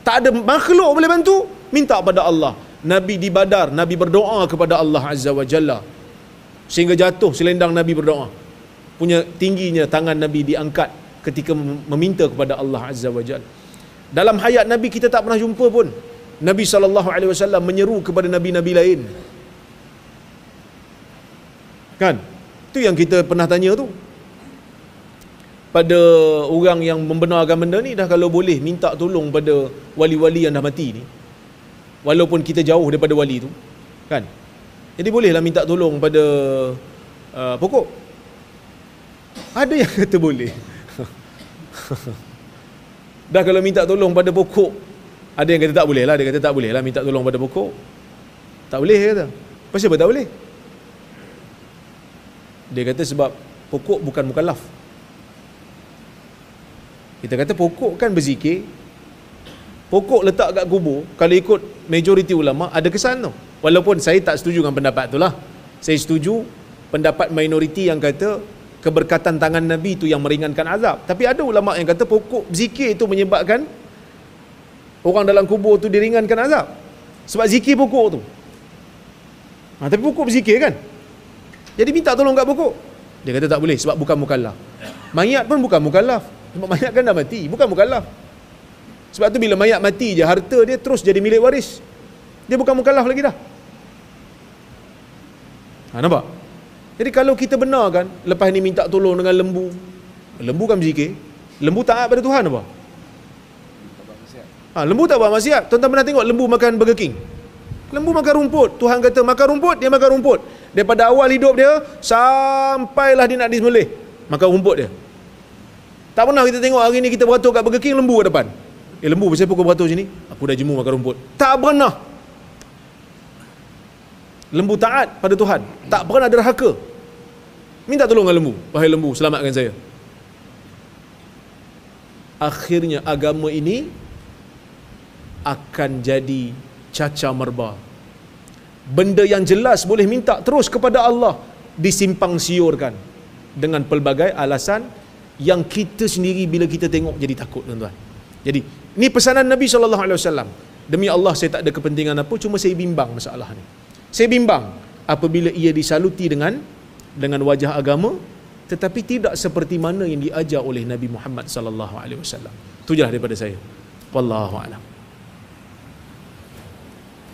tak ada makhluk boleh bantu, minta pada Allah. Nabi di Badar, Nabi berdoa kepada Allah Azza wa Jalla, sehingga jatuh selendang Nabi berdoa. Punya tingginya tangan Nabi diangkat ketika meminta kepada Allah Azza wa Jalla. Dalam hayat Nabi kita tak pernah jumpa pun Nabi SAW menyeru kepada Nabi-Nabi lain. Kan? Itu yang kita pernah tanya tu. Pada orang yang membenarkan benda ni, dah kalau boleh minta tolong pada wali-wali yang dah mati ni, walaupun kita jauh daripada wali tu, kan? Jadi bolehlah minta tolong pada pokok. Ada yang kata boleh. Dah kalau minta tolong pada pokok, ada yang kata tak boleh lah. Dia kata tak boleh lah minta tolong pada pokok. Tak boleh, dia kata. Pasal apa tak boleh? Dia kata sebab pokok bukan mukallaf. Kita kata pokok kan berzikir, pokok letak kat kubur, kalau ikut majoriti ulama ada kesan tu. Walaupun saya tak setuju dengan pendapat tu lah. Saya setuju pendapat minoriti yang kata keberkatan tangan Nabi itu yang meringankan azab. Tapi ada ulama yang kata pokok zikir itu menyebabkan orang dalam kubur tu diringankan azab. Sebab zikir pokok tu. Tapi pokok berzikir kan? Jadi minta tolong kat pokok. Dia kata tak boleh sebab bukan mukallaf. Mayat pun bukan mukallaf. Sebab mayat kan dah mati, bukan mukallaf. Sebab tu bila mayat mati je, harta dia terus jadi milik waris. Dia bukan mukallaf lagi dah. Nampak? Jadi kalau kita benarkan lepas ni minta tolong dengan lembu. Lembu kan berzikir. Lembu taat pada Tuhan apa? Lembu tak buat maksiat. Tuan-tuan pernah tengok lembu makan Burger King? Lembu makan rumput. Tuhan kata makan rumput, dia makan rumput. Daripada awal hidup dia sampailah dia nak disembelih, makan rumput dia. Tak pernah kita tengok hari ni kita beratur kat Burger King, lembu kat depan. Lembu, siapa kau beratur sini? Aku dah jemu makan rumput. Tak pernah. Lembu taat pada Tuhan, tak pernah derhaka. Minta tolong dengan lembu. Wahai lembu, selamatkan saya. Akhirnya agama ini akan jadi cacar merba. Benda yang jelas boleh minta terus kepada Allah disimpang siurkan dengan pelbagai alasan yang kita sendiri bila kita tengok jadi takut, tuan-tuan. Jadi ni pesanan Nabi SAW. Demi Allah saya tak ada kepentingan apa, cuma saya bimbang masalah ni. Saya bimbang apabila ia disaluti dengan wajah agama tetapi tidak seperti mana yang diajar oleh Nabi Muhammad SAW. Itu je lah daripada saya. Wallahu a'lam.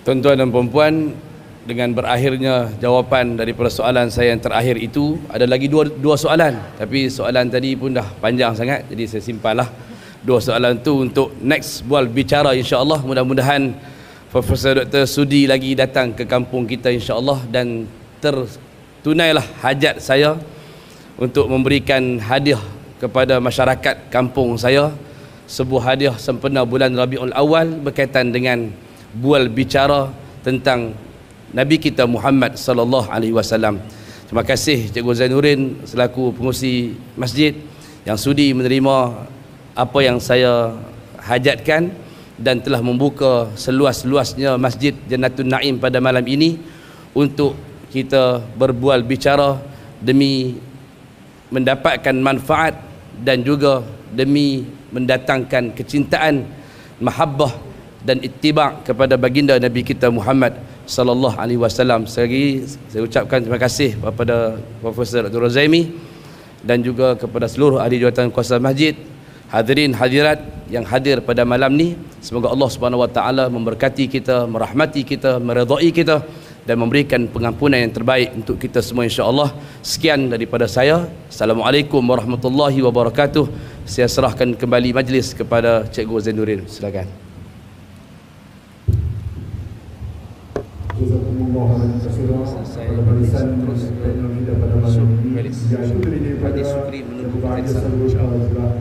Tuan-tuan dan puan-puan, dengan berakhirnya jawapan daripada soalan saya yang terakhir itu, ada lagi dua soalan, tapi soalan tadi pun dah panjang sangat, jadi saya simpanlah dua soalan tu untuk next bual bicara insya-Allah. Mudah-mudahan Profesor Dr. Sudi lagi datang ke kampung kita insya-Allah dan tertunailah hajat saya untuk memberikan hadiah kepada masyarakat kampung saya, sebuah hadiah sempena bulan Rabiul Awal berkaitan dengan bual bicara tentang Nabi kita Muhammad sallallahu alaihi wasallam. Terima kasih Cikgu Zainuddin selaku pengurusi masjid yang sudi menerima apa yang saya hajatkan dan telah membuka seluas-luasnya Masjid Jannatul Naim pada malam ini untuk kita berbual bicara demi mendapatkan manfaat dan juga demi mendatangkan kecintaan, mahabbah dan ittiba' kepada baginda Nabi kita Muhammad sallallahu alaihi wasallam. Saya ucapkan terima kasih kepada Profesor Dr. Rozaimi dan juga kepada seluruh ahli jawatan kuasa masjid, hadirin hadirat yang hadir pada malam ni. Semoga Allah Subhanahu wa taala memberkati kita, merahmati kita, meridai kita dan memberikan pengampunan yang terbaik untuk kita semua insya-Allah. Sekian daripada saya. Assalamualaikum warahmatullahi wabarakatuh. Saya serahkan kembali majlis kepada Cikgu Zainuddin. Silakan. Terus teknologi pada malam ini, iaitu hadis Sukri menunggu insya-Allah.